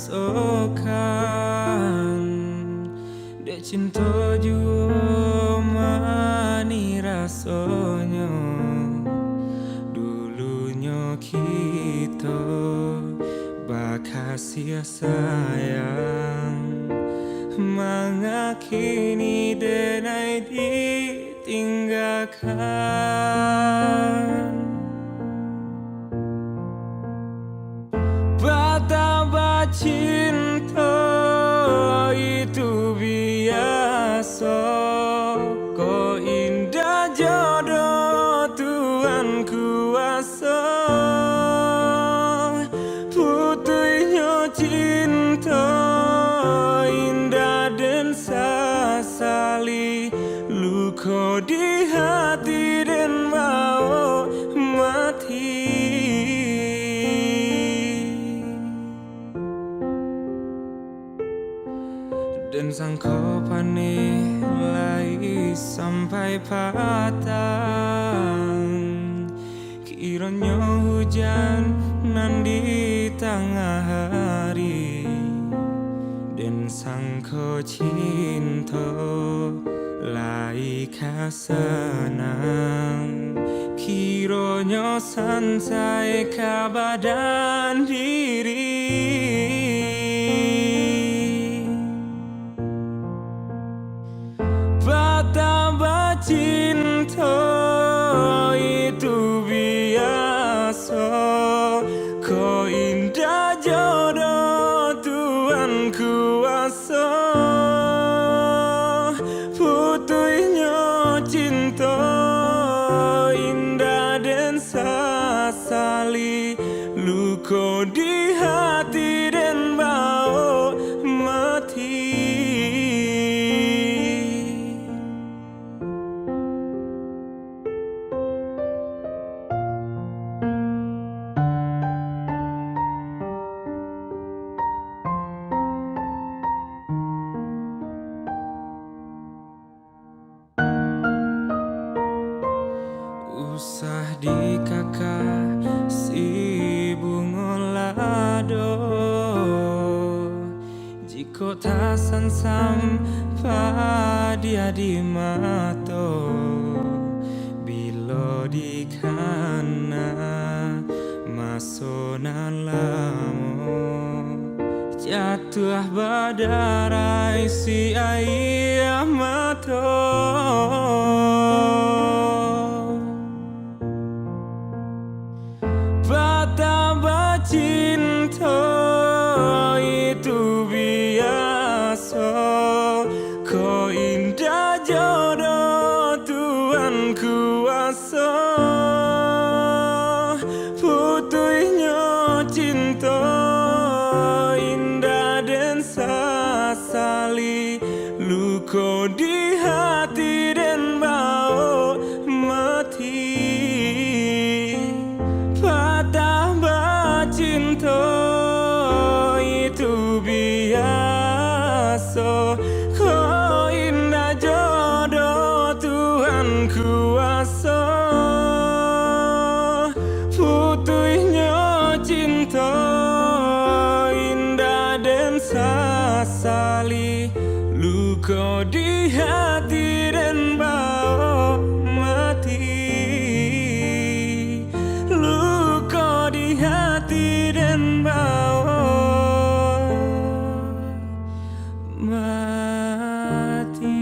rasakan dek cinta juga mani rasanya. Dulunya kita bakasih sayang, mengakini denai ditinggalkan. Betapa cinta itu biasa, kok indah jodoh Tuhan kuasa. Putihnya cinta indah dan sasali, luka di hati dan mau mati. Dan sangka panilai sampai patang, kiranya hujan nan di tengah hari. Dan sangka cinta lai kasenang, kiranya santai ka badan diri. Betapa cinta itu biasa, kok indah jodoh Tuhan kuasa. Putihnya cinta indah dan sasali, luka di hati dan bau mati. Usah dikakak si bunga lado, jika tak sampai dia di mata. Bila dikana masonan lama, jatuh badarai si air mata. Betapa cinta itu biasa, kok indah jodoh Tuhan kuasa. Putihnya cinta indah dan sasali, luka di hati dan bau mati. Betapa cinta itu biasa, kok indah jodoh Tuhan kuasa. Putihnya cinta indah dan sasali, luka di hati dan bau mati. Luka di hati dan bau mati.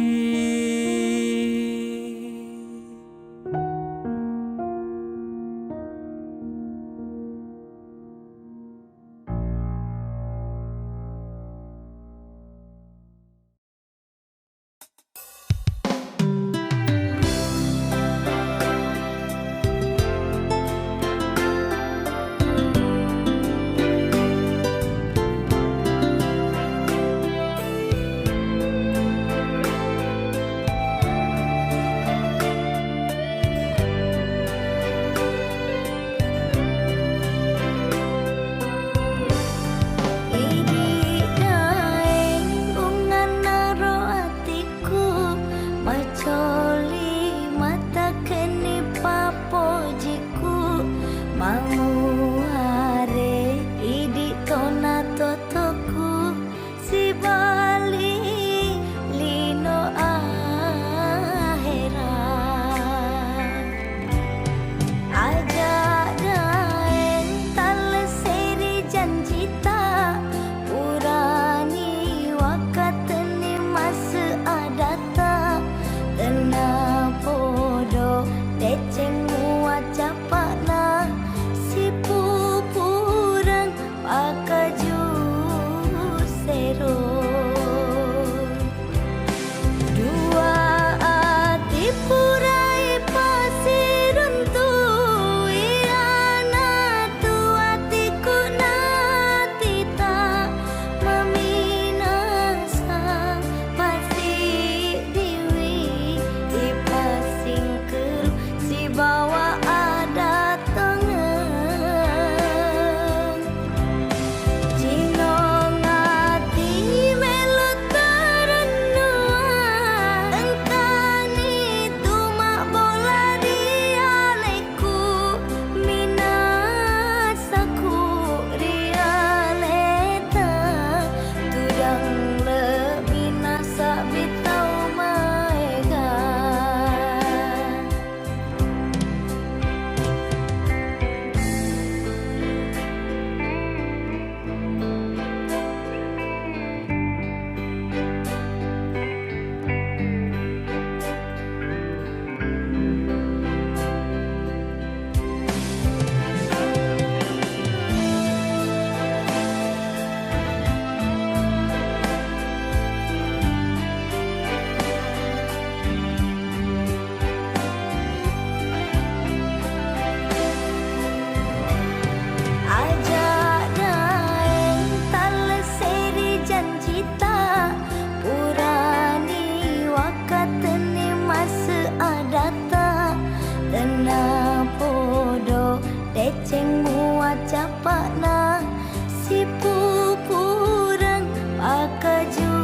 si pupurang pakaju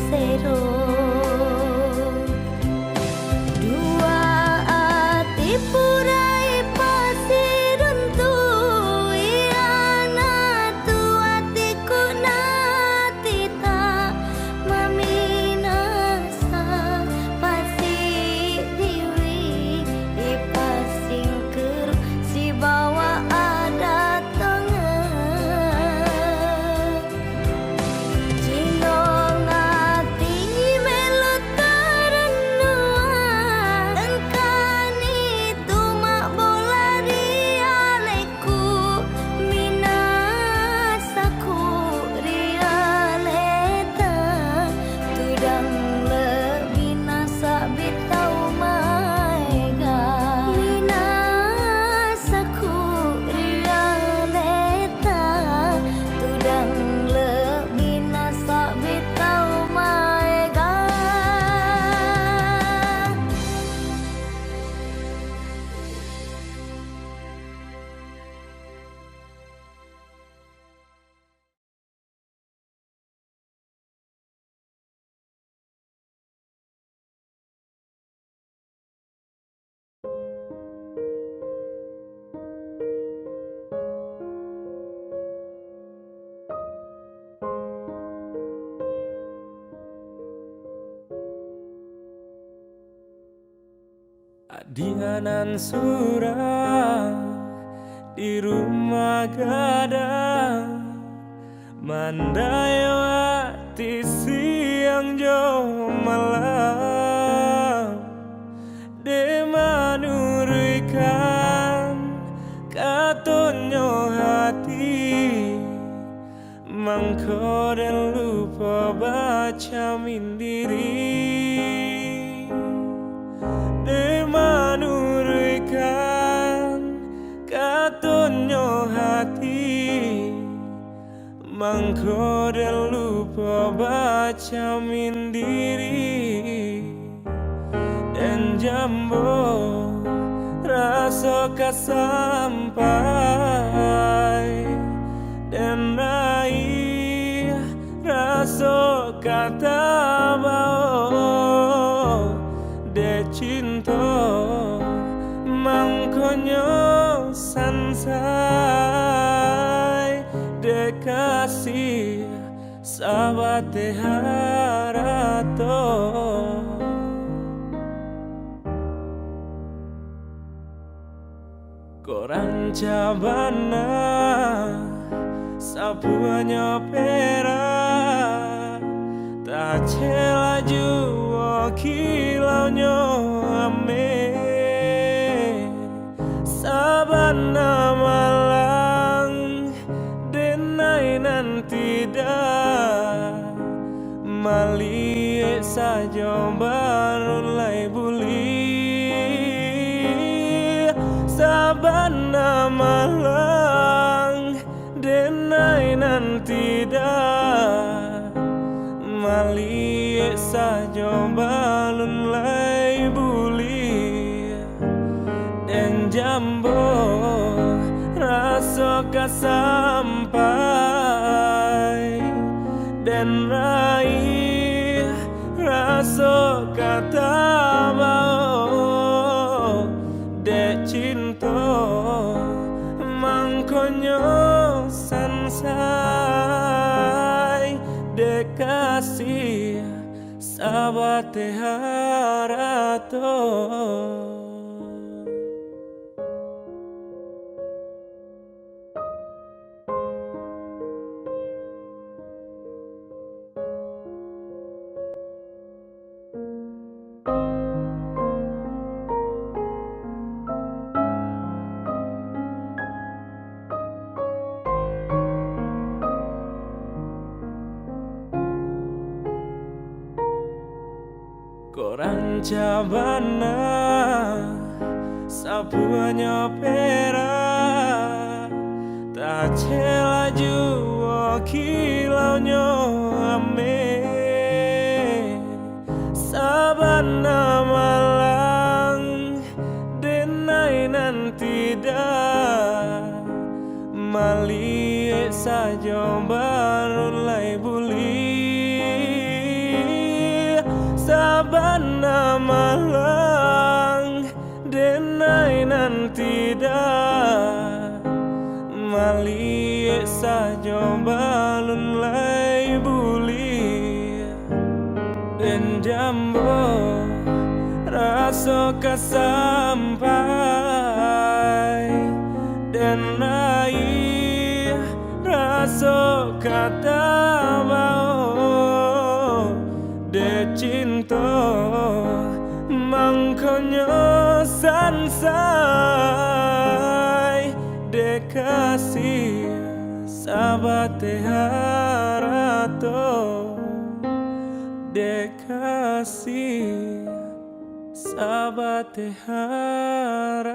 sero dua ati purai pasirun tu iana tu atiku natita maminasa pasi diwi ipasing keru si bawa ada tengah Jinong ati melot karenua engkani tumak bola rialeku minasaku rialeta tudang lebinasa bitau maega minasaku rialeta tudang lebinasa bitau maega Adianan surah di rumah gadang mandayo ati siang jo malam de manurikan katonyo hati mangko dan lupa baca mindiri de manurikan katonyo hati mangko dan lupa baca mindiri dan jambo rasa kasampai dan raih rasa kata bau de cinta mangkonyo sansai de kasih sahabat harato koran cabana sapuanya pera tak celaju kilaunya ame sabana malang denai nanti dah mali saja baru lai buli sabana malang denai nanti dah mali saja balun lai buli dan jambo rasa kasampai dan raih rasa kata bau de cinta mangkonyo sansai de kasih sahabat harato koran cabana sapuanya pera tak celaju kilaunya ame sabana malang denai nanti dah mali saja barulai buli sabana malang denai nanti dah mali saja barulai buli dan jambo rasa kesampai dan air rasa kata bau de cinta mangkonyo sansai de kasih sahabat harato de kasih sahabat harato.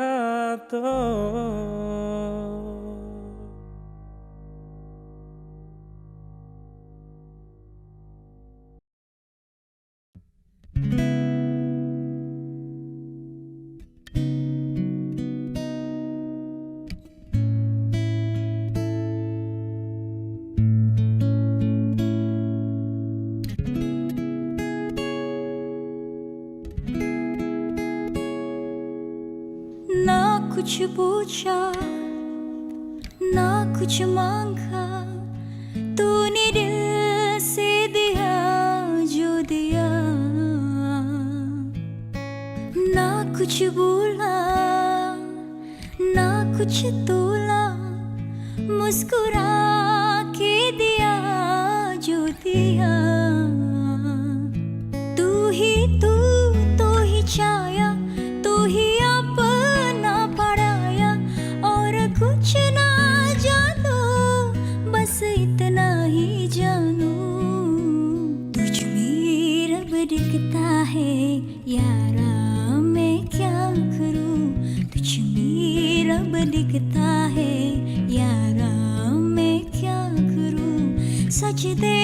ना कुछ पूछा ना कुछ मांगा तूने दिल से दिया जो दिया ना कुछ बोला ना कुछ तोला मुस्कुरा के दिया जो दिया तू ही छाया तू ही अपना पढ़ाया और कुछ ना जानो बस इतना ही जानू तुझ में रब दिखता है यारा मैं क्या करूं तुझ में रब दिखता है यारा मैं क्या करूं सजदे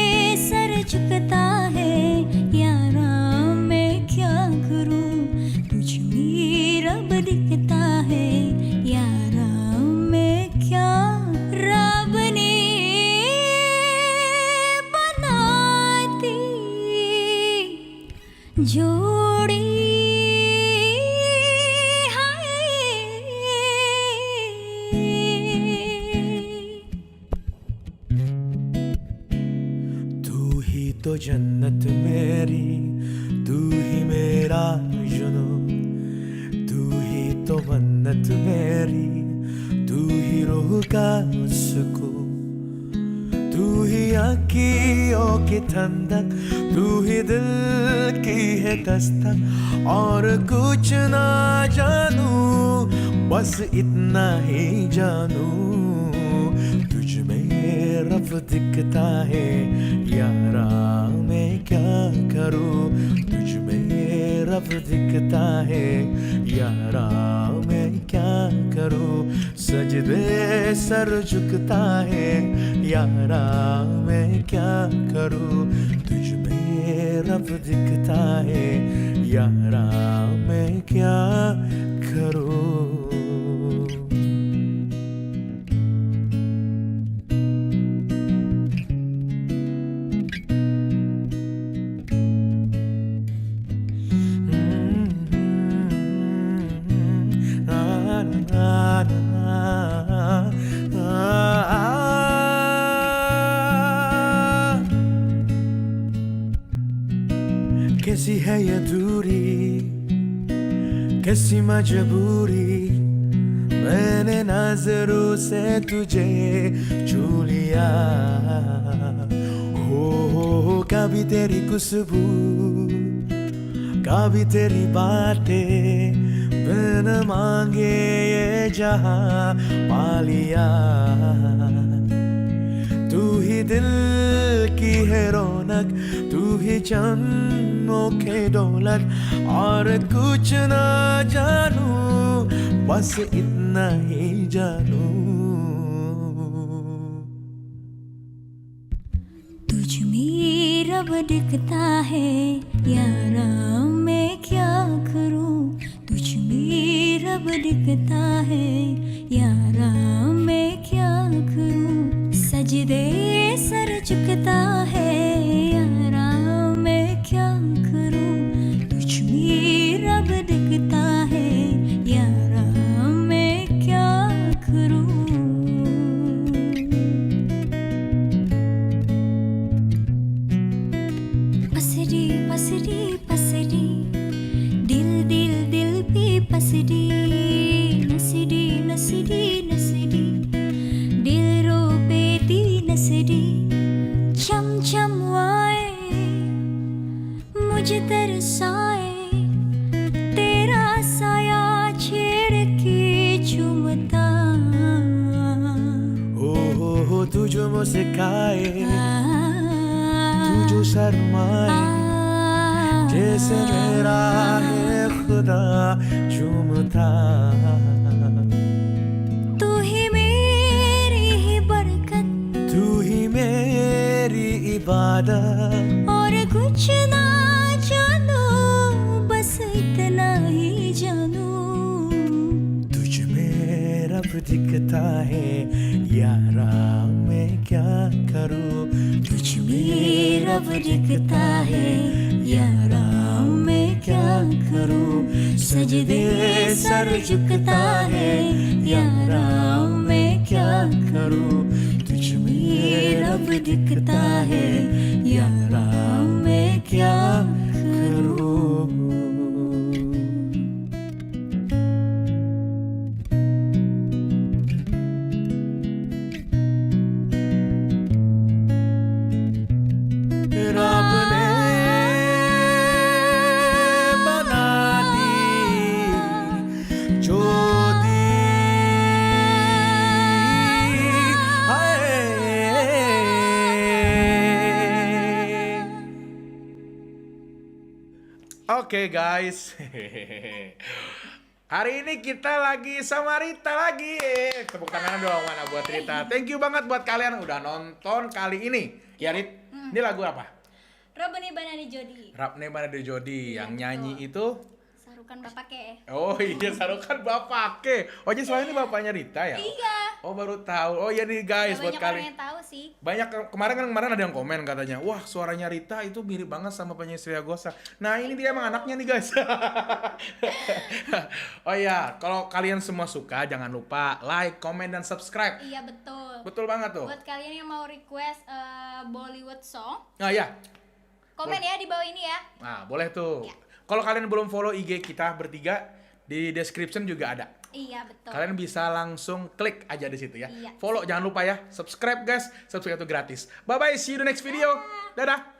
सर झुकता है यारा मैं क्या करूं तुझ में रब दिखता है यारा मैं क्या रब ने बनाती जोड़ी तो जन्नत मेरी तू ही मेरा जुनून तू ही तो मन्नत मेरी तू ही रूह का सुकून तू ही आँखियों की ठंडक तू ही दिल की है दस्तक और कुछ ना जानू बस इतना ही जानू तुझ में रब दिखता है यारा मैं क्या करूं तुझ में रब दिखता है यारा मैं क्या करूं सजदे सर झुकता है यारा मैं क्या करूं तुझ में रब दिखता है यारा मैं क्या करूं कैसी है ये दूरी कैसी मजबूरी मैंने नजरों से तुझे छू लिया हो कभी तेरी खुशबू कभी तेरी बातें बिन मांगे ये जहां पा लिया तू ही दिल की है रौनक तू ही जन्मों के दौलत और कुछ ना जानू बस इतना ही जानू तुझ में रब दिखता है यारा मैं क्या करूं तुझ में रब दिखता है यारा मैं क्या करूं सजदे सर झुकता है यारा मैं क्या करूं तुझ में रब दिखता है यारा मैं क्या करूं पसरी पसरी पसरी दिल दिल दिल पे पसरी नसरी नसरी नसरी दिल रो बेती नसरी चम चम आए मुझे तरसाए तेरा साया छेड़ के चुमता हो तू जो मुस्काए तू जो शर्माए जैसे मेरा है खुदा झूमता तू ही मेरी ही बरकत तू ही मेरी इबादत और कुछ ना जानू बस इतना ही जानू तुझ में रब दिखता है यारा मैं क्या करूं तुझ में रब दिखता है यारा मैं क्या करूं सजदे सर झुकता है यारा मैं क्या करूं तुझ में रब दिखता है यारा मैं क्या करूं रब ने बना दी जो दी Oke guys, hari ini kita lagi sama Rita lagi. Tepuk tangan dong mana buat Rita. Thank you banget buat kalian udah nonton kali ini. Ya Rit, ini lagu apa? Rabani Banani Jodi Rabne Banani Jodi. Yang nyanyi itu Sarukan Bapake. oh iya, Sarukan Bapake. Oh jadi soalnya ini bapaknya Rita ya? Iya. Oh baru tahu. Oh iya nih guys, buat Banyak orang kalian. yang tahu sih. Banyak kemarin ada yang komen katanya, wah suaranya Rita itu mirip banget sama penyanyi Sria Ghosa. Nah ini dia emang anaknya nih guys. Oh iya, kalau kalian semua suka jangan lupa like, comment, dan subscribe. Iya betul. Betul banget tuh. Buat kalian yang mau request Bollywood song, Nah ya, komen ya di bawah ini ya. nah boleh tuh. Ya. Kalau kalian belum follow IG kita bertiga, di description juga ada. Iya betul. Kalian bisa langsung klik aja di situ ya. Iya. Follow jangan lupa ya. Subscribe guys. Subscribe itu gratis. Bye bye. See you the next video. Dadah.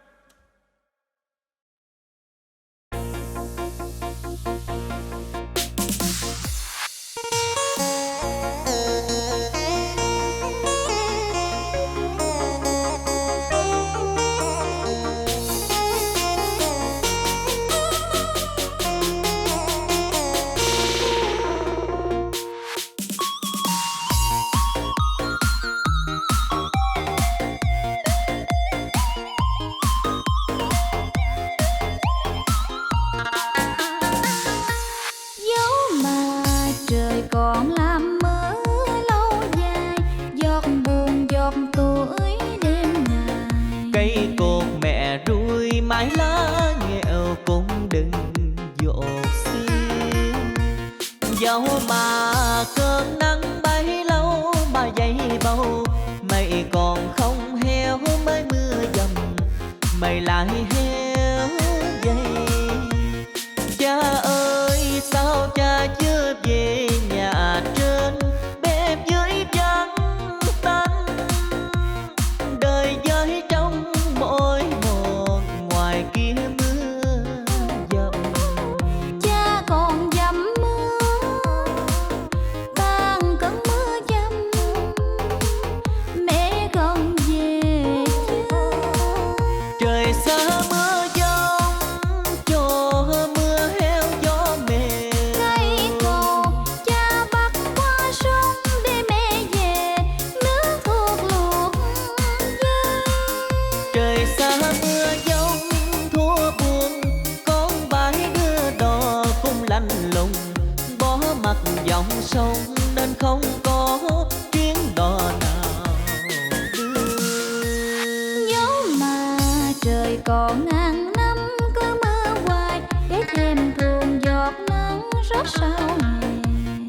còn ngàn năm cứ mưa hoài để thêm thương giọt nắng rớt sau hè.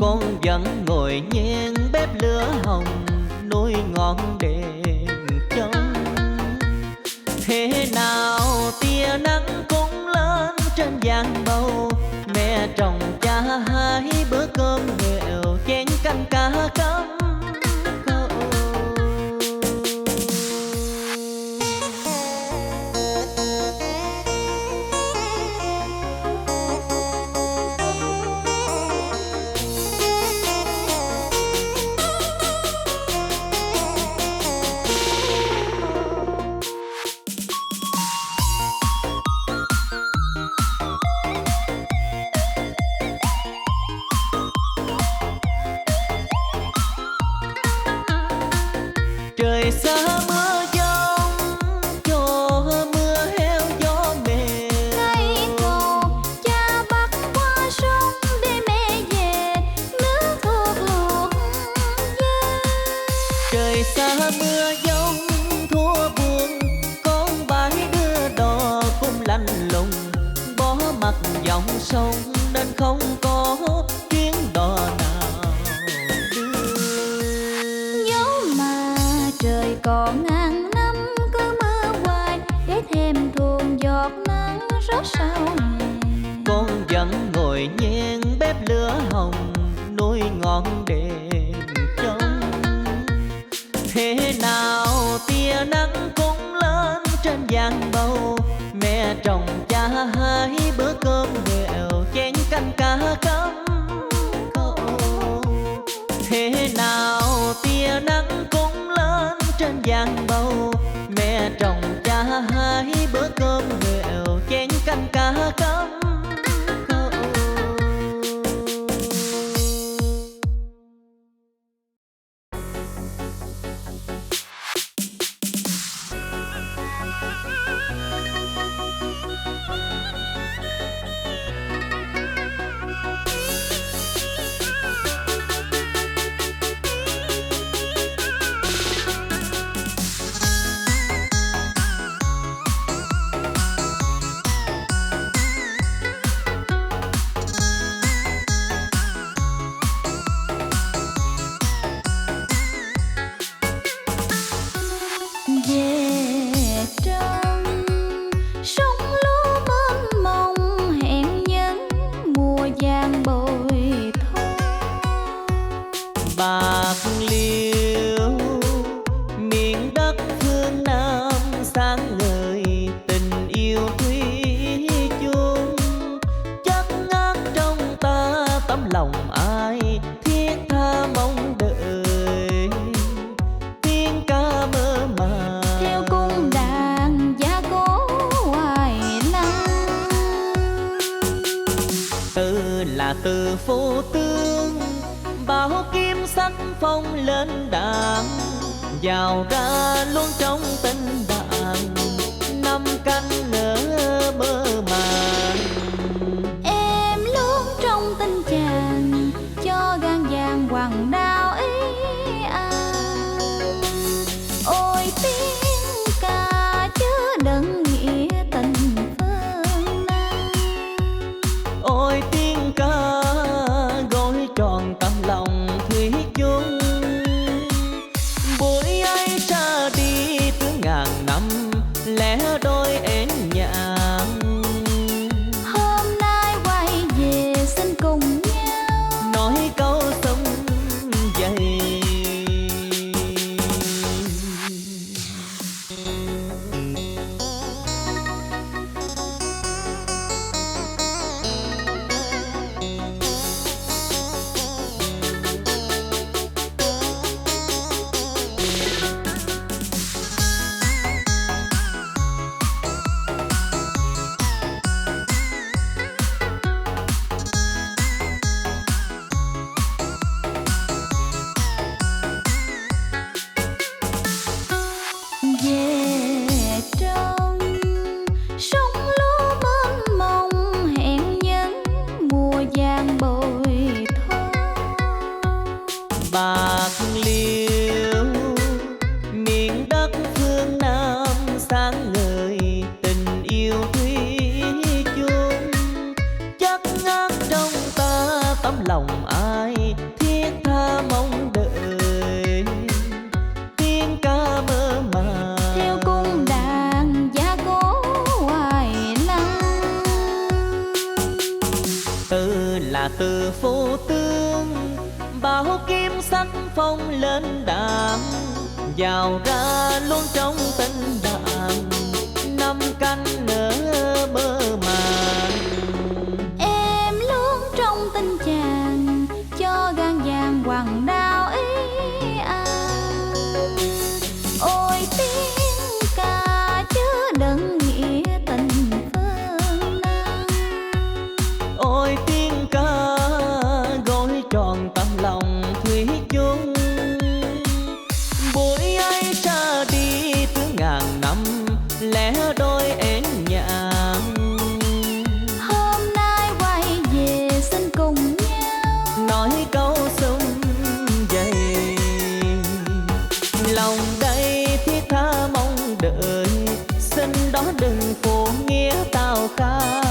Con vẫn ngồi nhen bếp lửa hồng nuôi ngọn đèn trống. Thế nào tia nắng cũng lên trên giang bầu, mẹ trồng cha hai bữa cơm nghèo chén canh cá cắm câu. Trời xa mưa giông cho mưa heo gió mềm. Ngày cầu cha bắt qua sông để mẹ về nước thuộc luộc dê. Trời xa mưa giông thua buồn, con bãi đưa đò cũng lạnh lùng. Bỏ mặt dòng sông nên không có chuyến đò nào đưa. Dẫu mà trời còn ngàn năm cứ mưa hoài để thêm thuồng giọt nắng rớt sau hè. Con vẫn ngồi nhen bếp lửa hồng nuôi ngọn đèn trống. Thế nào tia nắng cũng lên trên giang bầu, mẹ trồng cha hai bữa cơm nghèo chén canh cá cắm câu. Thế nào tia nắng cũng lên trên giang bầu, mẹ trồng cha hai bữa cơm nghèo chén canh cá cắm câu. Về trong sông lúa mênh mông hẹn nhân mùa vàng bội thu. Bạc Liêu miền đất phương Nam sáng ngời tình yêu thủy chung. Chắc ngát trong ta tấm lòng ai thiết tha mong đợi, tiếng ca mơ màng Theo cung đàn gia cố hoài lăng. từ là từ phố tương bao kim sắc phong lên đàn, vào ra luôn trong tình bạn năm canh nở mơ màng. Em luôn trong tình chàng cho gan vàng hoàng đao ý an. Ôi tiếng ca chứa đựng nghĩa tình phương Nam. Ôi tiếng ca gói tròn tấm lòng thủy chung. Buổi ấy ra đi tương ngàn năm lẽ đôi én nhạn. Hôm nay quay về xin cùng nhau Nói câu sông dày. phong lên đàn, vào ra luôn trong tình bạn, năm canh nở mơ màng. Em luôn trong tình chàng, cho gan vàng hoàng đào ý à. Ôi tiếng ca chứa đựng nghĩa tình phương Nam. Ôi tiếng ca gói tròn tấm lòng thủy chung. Buổi ấy ra đi từ ngàn năm, lẽ đôi én nhạn. Hôm nay quay về xin cùng nhau Nói câu sum dày, lòng đây thiết tha mong đợi, xin đó đừng phụ nghĩa tào khát.